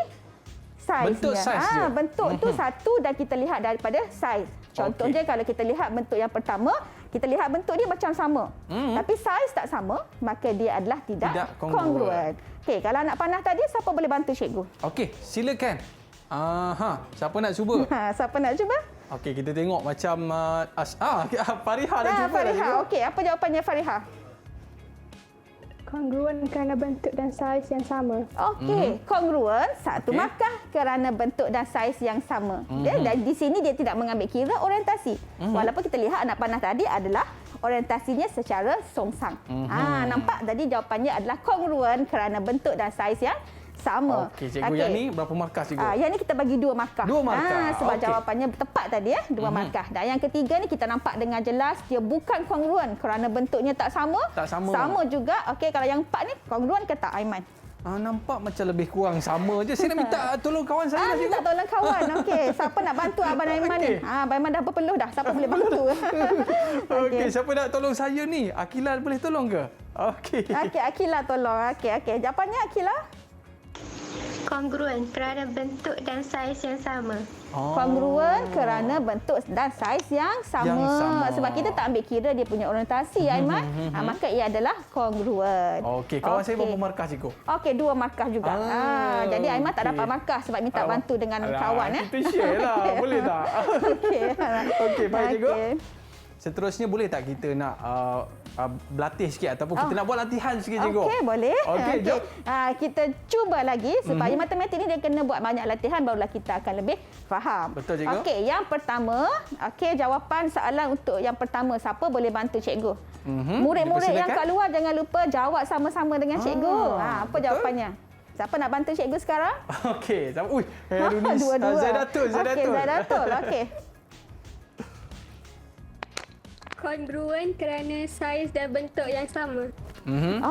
Speaker 3: saiznya.
Speaker 2: Bentuk saiz dia.
Speaker 3: Bentuk tu satu dan kita lihat daripada saiz. Contohnya kalau kita lihat bentuk yang pertama, kita lihat bentuk dia macam sama. Tapi saiz tak sama, maka dia adalah tidak kongruent. Okey, kalau anak panah tadi, siapa boleh bantu cikgu?
Speaker 2: Okey, silakan. Siapa nak cuba?
Speaker 3: Siapa nak cuba?
Speaker 2: Okey, kita tengok macam Fariha dah cuba.
Speaker 3: Fariha. Okey, apa jawapannya Fariha?
Speaker 6: Kongruen kerana bentuk dan saiz yang sama.
Speaker 3: Okey, kongruen satu markah kerana bentuk dan saiz yang sama. Dan di sini dia tidak mengambil kira orientasi. Walaupun kita lihat anak panah tadi adalah orientasinya secara songsang. Nampak tadi jawapannya adalah kongruen kerana bentuk dan saiz yang sama.
Speaker 2: Okey, cikgu, yang ni berapa markah cikgu?
Speaker 3: Yang ni kita bagi 2 markah.
Speaker 2: 2 markah.
Speaker 3: Sebab jawapannya tepat tadi 2 markah. Dan yang ketiga ni kita nampak dengan jelas dia bukan kongruen kerana bentuknya tak sama.
Speaker 2: Tak sama.
Speaker 3: Sama juga. Okey, kalau yang 4 ni kongruen ke tak, Aiman?
Speaker 2: Nampak macam lebih kurang sama je. Saya nak minta tolong kawan saya lah, cikgu.
Speaker 3: Minta tolong kawan. Okey, siapa nak bantu Abang Aiman ni? Abang Aiman dah berpeluh dah. Siapa boleh bantu?
Speaker 2: Okey, siapa nak tolong saya ni? Akila boleh tolong ke? Okey.
Speaker 3: Okey, Akila tolong. Okey. Jawapannya Akila?
Speaker 4: Kongruen kerana bentuk dan saiz yang sama.
Speaker 3: Kongruen kerana bentuk dan saiz yang sama. Sebab kita tak ambil kira dia punya orientasi, Aiman. Maka ia adalah kongruen.
Speaker 2: Okey, kawan saya berapa markah, cikgu?
Speaker 3: Okey, 2 markah juga. Jadi Aiman tak dapat markah sebab minta bantu dengan kawan.
Speaker 2: Kita share lah. Boleh tak? Okey, baik cikgu. Seterusnya boleh tak kita nak berlatih sikit ataupun kita nak buat latihan sikit, cikgu?
Speaker 3: Okey, boleh.
Speaker 2: Okey, jom.
Speaker 3: Kita cuba lagi supaya matematik ni dia kena buat banyak latihan barulah kita akan lebih faham.
Speaker 2: Betul, cikgu.
Speaker 3: Okey, yang pertama, jawapan soalan untuk yang pertama, siapa boleh bantu cikgu? Murid-murid yang kat luar jangan lupa jawab sama-sama dengan cikgu. Apa jawapannya? Siapa nak bantu cikgu sekarang?
Speaker 2: Okey, Khairunis, Zaidatul.
Speaker 3: Okey, Zaidatul. Okey.
Speaker 8: Kongruen kerana saiz dan bentuk yang sama.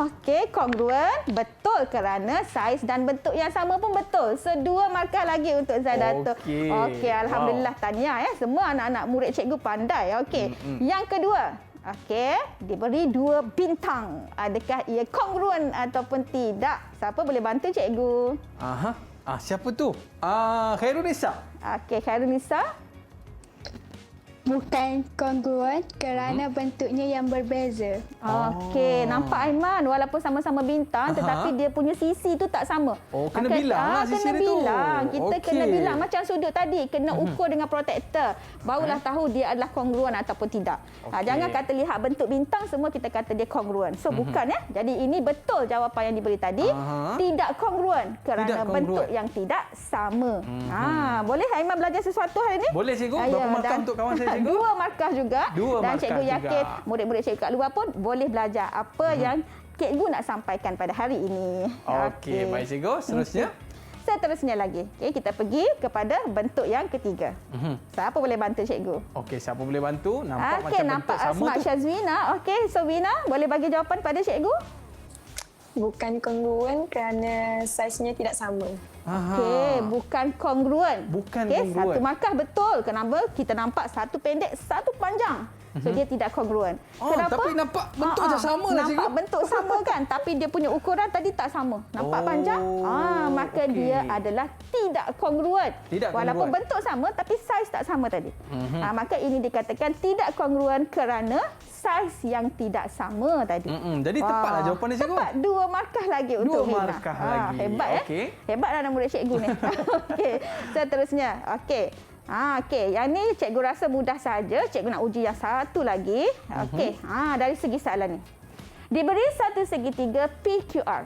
Speaker 3: Okey, kongruen betul kerana saiz dan bentuk yang sama pun betul. So 2 markah lagi untuk Zaidatul. Okey, alhamdulillah, tahniah ya. Semua anak-anak murid cikgu pandai. Okey. Yang kedua, diberi 2 bintang. Adakah ia kongruen ataupun tidak? Siapa boleh bantu cikgu?
Speaker 2: Siapa tu? Khairunisa.
Speaker 3: Okey, Khairunisa.
Speaker 5: Bukan kongruen kerana bentuknya yang berbeza.
Speaker 3: Okey, nampak Aiman walaupun sama-sama bintang tetapi dia punya sisi tu tak sama.
Speaker 2: Kena bilang lah sisi dia tu.
Speaker 3: Kita kena bilang macam sudut tadi, kena ukur dengan protektor. Barulah tahu dia adalah kongruen ataupun tidak. Jangan kata lihat bentuk bintang semua kita kata dia kongruen. So bukan ya. Jadi ini betul jawapan yang diberi tadi. Tidak kongruen kerana bentuk yang tidak sama. Boleh Aiman belajar sesuatu hari ini?
Speaker 2: Boleh, cikgu. Berapa markah untuk kawan saya, cikgu?
Speaker 3: 2 markah juga. Dan cikgu yakin murid-murid cikgu kat luar pun boleh belajar apa yang cikgu nak sampaikan pada hari ini.
Speaker 2: Okey, baik cikgu.
Speaker 3: Seterusnya lagi. Kita pergi kepada bentuk yang ketiga. Siapa boleh bantu cikgu?
Speaker 2: Okey, siapa boleh bantu? Nampak macam bentuk sama
Speaker 3: Asma
Speaker 2: tu.
Speaker 3: Syazwina. Okey, so Wina boleh bagi jawapan pada cikgu?
Speaker 9: Bukan kongruen kerana saiznya tidak sama.
Speaker 3: Okey, bukan kongruen.
Speaker 2: Bukan
Speaker 3: kongruen.
Speaker 2: kongruen.
Speaker 3: 1 markah betul. Kenapa? Kita nampak 1 pendek, 1 panjang. So dia tidak kongruen. Kenapa?
Speaker 2: Tapi nampak bentuk macam sama lah, cikgu.
Speaker 3: Nampak bentuk sama kan, tapi dia punya ukuran tadi tak sama. Nampak panjang? Maka dia adalah tidak kongruen. Walaupun bentuk sama tapi saiz tak sama tadi. Maka ini dikatakan tidak kongruen kerana saiz yang tidak sama tadi.
Speaker 2: Jadi tepatlah jawapannya, cikgu.
Speaker 3: Tepat, 2 markah lagi untuk Wina.
Speaker 2: 2 markah lagi.
Speaker 3: Hebat ya. Hebat anak murid cikgu ni. Okey, seterusnya. Okey, yang ni cikgu rasa mudah saja. Cikgu nak uji yang satu lagi. Okey, dari segi soalan ni. Diberi satu segitiga PQR.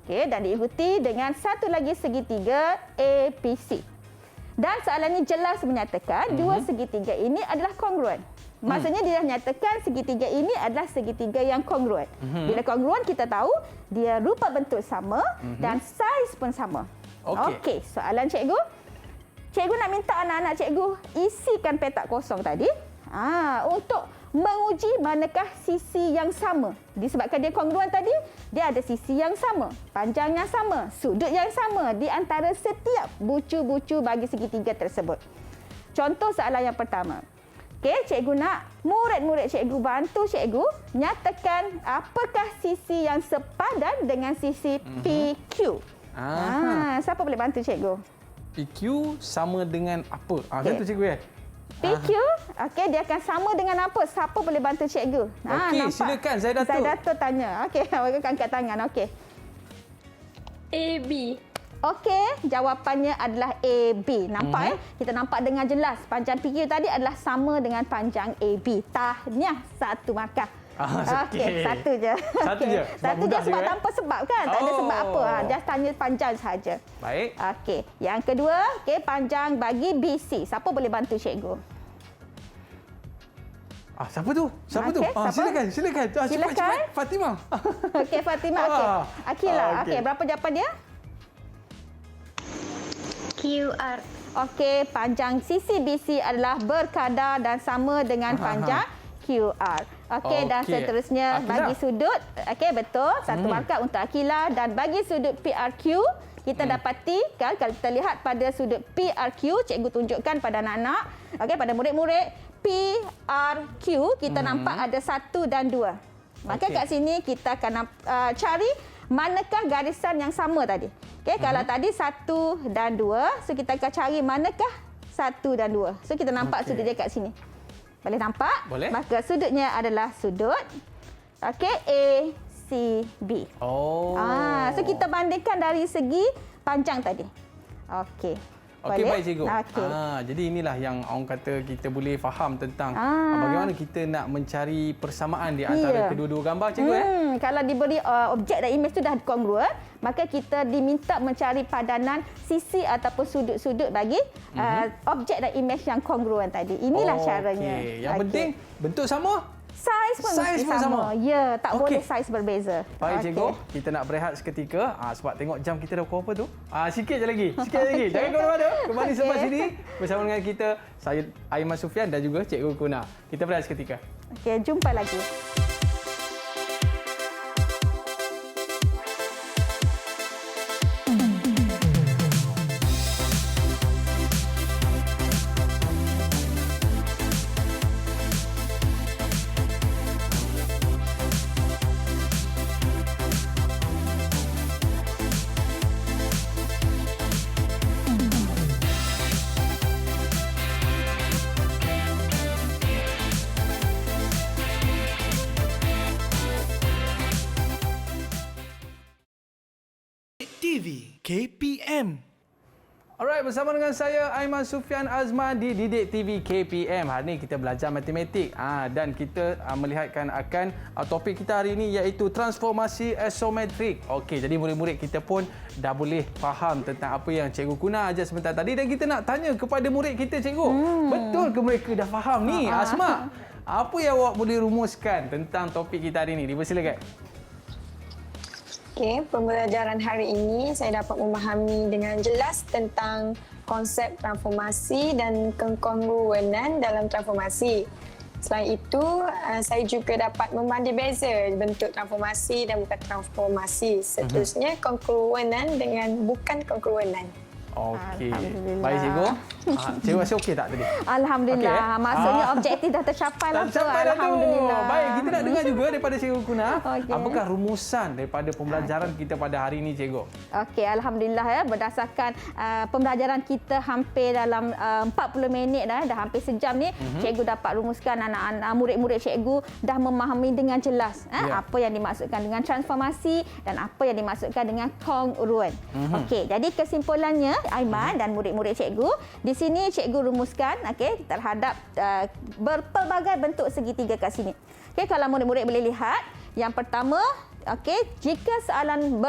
Speaker 3: Okey, dan diikuti dengan satu lagi segitiga APC. Dan soalan ni jelas menyatakan 2 segitiga ini adalah kongruen. Maksudnya dia nyatakan segitiga ini adalah segitiga yang kongruen. Bila kongruen kita tahu dia rupa bentuk sama dan saiz pun sama. Okey, soalan cikgu. Cikgu nak minta anak-anak cikgu isikan petak kosong tadi untuk menguji manakah sisi yang sama. Disebabkan dia kongruen tadi, dia ada sisi yang sama, panjang yang sama, sudut yang sama di antara setiap bucu-bucu bagi segitiga tersebut. Contoh soalan yang pertama. Okey, cikgu nak murid-murid cikgu bantu cikgu nyatakan apakah sisi yang sepadan dengan sisi PQ. Siapa boleh bantu cikgu?
Speaker 2: PQ sama dengan apa? Kan tu cikgu ya?
Speaker 3: PQ, okey, dia akan sama dengan apa? Siapa boleh bantu cikgu?
Speaker 2: Okey,
Speaker 3: nampak?
Speaker 2: silakan Zaidatul.
Speaker 3: Zaidatul tanya. Okey, awak angkat tangan. Okey.
Speaker 8: AB.
Speaker 3: Okey, jawapannya adalah AB. Nampak Kita nampak dengan jelas. Panjang PQ tadi adalah sama dengan panjang AB. Tahniah, 1 markah. Okey, satu je.
Speaker 2: Satu
Speaker 3: Okey.
Speaker 2: je? Sebab
Speaker 3: Satu je
Speaker 2: mudah
Speaker 3: sebab
Speaker 2: juga,
Speaker 3: tanpa sebab kan? Tak ada sebab apa. Just tanya panjang saja.
Speaker 2: Baik.
Speaker 3: Okey, yang kedua, panjang bagi BC. Siapa boleh bantu cikgu?
Speaker 2: Siapa tu? Siapa tu?
Speaker 3: Okey, siapa?
Speaker 2: Silakan. Cepat.
Speaker 3: Silakan.
Speaker 2: Fatimah.
Speaker 3: Okey, Fatimah. Okey. Akila.
Speaker 2: okey.
Speaker 3: Okey, berapa jawapan dia?
Speaker 4: QR.
Speaker 3: Okey, panjang CCBC adalah berkadar dan sama dengan panjang QR. Okey, dan
Speaker 2: Okey.
Speaker 3: seterusnya
Speaker 2: Akila.
Speaker 3: bagi sudut. Okey, betul. 1 markah untuk Akila dan bagi sudut PRQ kita dapati kan kalau kita lihat pada sudut PRQ, cikgu tunjukkan pada anak-anak, okey, pada murid-murid PRQ kita nampak ada 1 dan 2. Maka
Speaker 2: Okey.
Speaker 3: kat sini kita akan cari manakah garisan yang sama tadi. Okey, kalau tadi 1 dan 2, so kita akan cari manakah 1 dan 2. So kita nampak
Speaker 2: Okey.
Speaker 3: sudut dia kat sini. Boleh nampak?
Speaker 2: Boleh.
Speaker 3: Maka sudutnya adalah sudut ACB. So kita bandingkan dari segi panjang tadi. Okey.
Speaker 2: Okey,
Speaker 3: Boleh?
Speaker 2: baik cikgu.
Speaker 3: Okey.
Speaker 2: Jadi inilah yang orang kata kita boleh faham tentang bagaimana kita nak mencari persamaan di antara kedua-dua gambar cikgu.
Speaker 3: Kalau diberi objek dan imej itu dah kongruen, maka kita diminta mencari padanan sisi ataupun sudut-sudut bagi objek dan imej yang kongruen tadi. Inilah caranya.
Speaker 2: Yang penting bentuk sama.
Speaker 3: Saiz pun
Speaker 2: Saiz
Speaker 3: mesti
Speaker 2: pun sama.
Speaker 3: Ya, tak
Speaker 2: Okey.
Speaker 3: boleh saiz berbeza.
Speaker 2: Baik cikgu,
Speaker 3: Okey.
Speaker 2: kita nak berehat seketika sebab tengok jam kita dah pukul apa tu? Sikit je lagi. Jangan ke mana-mana. Kembali selepas ini bersama dengan kita, saya Aiman Sufian dan juga Cikgu Kuna. Kita berehat seketika.
Speaker 3: Okey, jumpa lagi.
Speaker 1: TV KPM.
Speaker 2: Alright, bersama dengan saya Aiman Sufian Azman di Didik TV KPM. Hari ini kita belajar matematik dan kita melihatkan akan topik kita hari ini iaitu transformasi isometrik. Okey, jadi murid-murid kita pun dah boleh faham tentang apa yang Cikgu Kuna ajar sebentar tadi dan kita nak tanya kepada murid kita, Cikgu. Betul ke mereka dah faham ni? Asma, apa yang awak boleh rumuskan tentang topik kita hari ini? Dipersilakan.
Speaker 9: Okey, pembelajaran hari ini saya dapat memahami dengan jelas tentang konsep transformasi dan kekongruenan dalam transformasi. Selain itu, saya juga dapat membanding beza bentuk transformasi dan bukan transformasi. Seterusnya, kongruenan dengan bukan kongruenan.
Speaker 2: Okey.
Speaker 3: Alhamdulillah.
Speaker 2: Baik, Cikgu. Cikgu rasa okey tak tadi?
Speaker 3: Alhamdulillah.
Speaker 2: Okey,
Speaker 3: Maksudnya objektif dah tercapai lah tu. Alhamdulillah.
Speaker 2: Baik, kita nak dengar juga daripada Cikgu Kuna.
Speaker 3: Okey.
Speaker 2: Apakah rumusan daripada pembelajaran kita pada hari ini, Cikgu?
Speaker 3: Okey, alhamdulillah berdasarkan pembelajaran kita hampir dalam 40 minit dah hampir sejam ni, cikgu dapat rumuskan anak-anak murid-murid cikgu dah memahami dengan jelas apa yang dimaksudkan dengan transformasi dan apa yang dimaksudkan dengan kongruen. Okey, jadi kesimpulannya Aiman dan murid-murid cikgu, di sini cikgu rumuskan terhadap berpelbagai bentuk segitiga kat sini. Okey, kalau murid-murid boleh lihat, yang pertama, jika soalan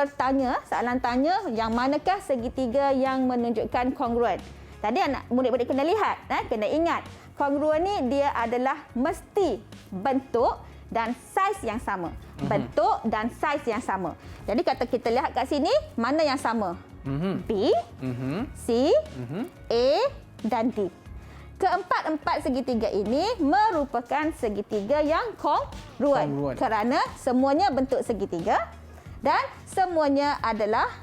Speaker 3: tanya yang manakah segitiga yang menunjukkan kongruen. Tadi anak murid-murid kena lihat, kena ingat. Kongruen ni dia adalah mesti bentuk dan saiz yang sama. Bentuk dan saiz yang sama. Jadi kata kita lihat kat sini, mana yang sama? B, C, A dan D. Keempat-empat segitiga ini merupakan segitiga yang kongruen kerana semuanya bentuk segitiga dan semuanya adalah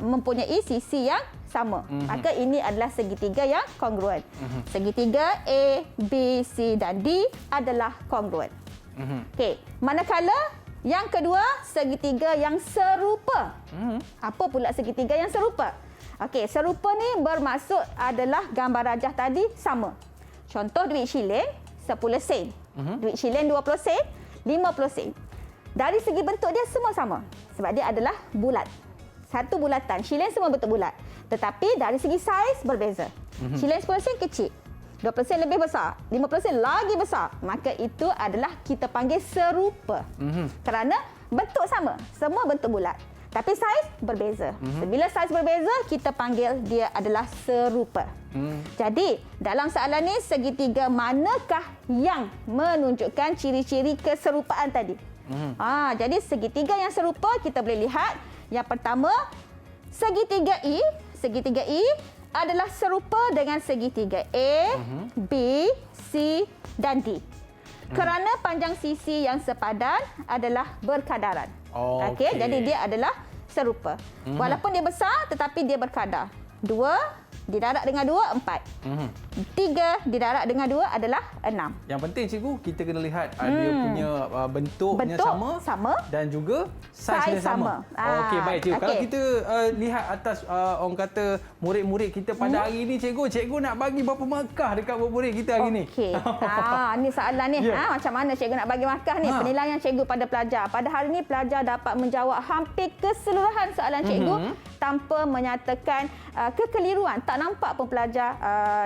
Speaker 3: mempunyai sisi yang sama. Maka ini adalah segitiga yang kongruen. Segitiga A, B, C dan D adalah kongruen. Okey, manakala yang kedua, segitiga yang serupa. Apa pula segitiga yang serupa? Okey, serupa ni bermaksud adalah gambar rajah tadi sama. Contoh duit shilling 10 sen. Duit shilling 20 sen, 50 sen. Dari segi bentuk dia semua sama. Sebab dia adalah bulat. Satu bulatan. Shilling semua bentuk bulat. Tetapi dari segi saiz berbeza. Shilling 10 sen kecil. 20 sen lebih besar, 50 sen lagi besar. Maka itu adalah kita panggil serupa. Kerana bentuk sama, semua bentuk bulat. Tapi saiz berbeza. Bila saiz berbeza, kita panggil dia adalah serupa. Jadi, dalam soalan ni segitiga manakah yang menunjukkan ciri-ciri keserupaan tadi? Jadi segitiga yang serupa kita boleh lihat. Yang pertama, segitiga I. Segitiga I adalah serupa dengan segitiga A, B, C dan D. Kerana panjang sisi yang sepadan adalah berkadaran. Okey, jadi dia adalah serupa. Walaupun dia besar tetapi dia berkadar. 2 didarab dengan 2, 4. 3 didarab dengan 2 adalah 6.
Speaker 2: Yang penting cikgu, kita kena lihat dia punya bentuknya sama dan juga saiznya sama. Okey, baik cikgu. Kalau kita lihat atas orang kata murid-murid kita pada hari ini cikgu nak bagi berapa markah dekat murid kita hari ini?
Speaker 3: Okey. Ni soalan ni. Macam mana cikgu nak bagi markah ni? Penilaian cikgu pada pelajar. Pada hari ini pelajar dapat menjawab hampir keseluruhan soalan cikgu tanpa menyatakan kekeliruan. Tak nampak pun pelajar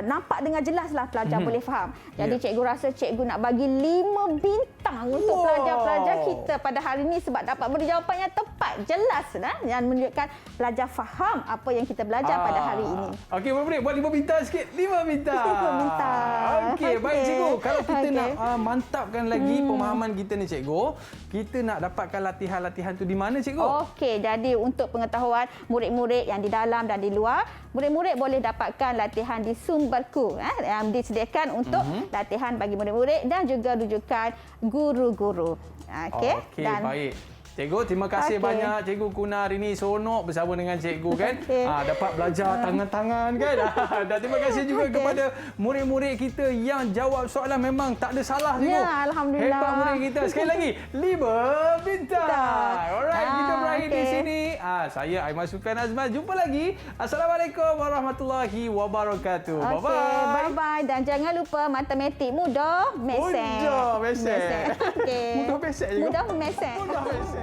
Speaker 3: nampak dengan jelaslah pelajar boleh faham. Jadi cikgu rasa cikgu nak bagi 5 bintang untuk pelajar-pelajar kita pada hari ini sebab dapat beri jawapan yang tepat, jelas yang menunjukkan pelajar faham apa yang kita belajar pada hari ini.
Speaker 2: Okey, murid buat 5 bintang sikit. 5 bintang.
Speaker 3: 5 bintang.
Speaker 2: Okey, baik cikgu. Kalau kita nak mantapkan lagi pemahaman kita ni cikgu, kita nak dapatkan latihan-latihan tu di mana cikgu?
Speaker 3: Okey, jadi untuk pengetahuan murid-murid yang di dalam dan di luar, murid-murid boleh dapatkan latihan di Sumberku yang disediakan untuk latihan bagi murid-murid dan juga rujukan guru-guru. Okey,
Speaker 2: baik. Cikgu, terima kasih banyak Cikgu Kuna hari ini. Seronok bersama dengan cikgu kan. Dapat belajar tangan-tangan kan. Dan terima kasih juga kepada murid-murid kita yang jawab soalan memang tak ada salah cikgu.
Speaker 3: Ya, alhamdulillah.
Speaker 2: Hebat murid kita. Sekali lagi 5 bintang. Alright, kita berakhir di sini. Saya Aiman Sufian Azman. Jumpa lagi. Assalamualaikum warahmatullahi wabarakatuh. Bye-bye.
Speaker 3: Bye-bye. Dan jangan lupa matematik mudah mesej.
Speaker 2: Mudah mesej.
Speaker 3: Okey.
Speaker 2: Mudah mesej juga.
Speaker 3: Mudah mesej.
Speaker 2: Mudah mesej.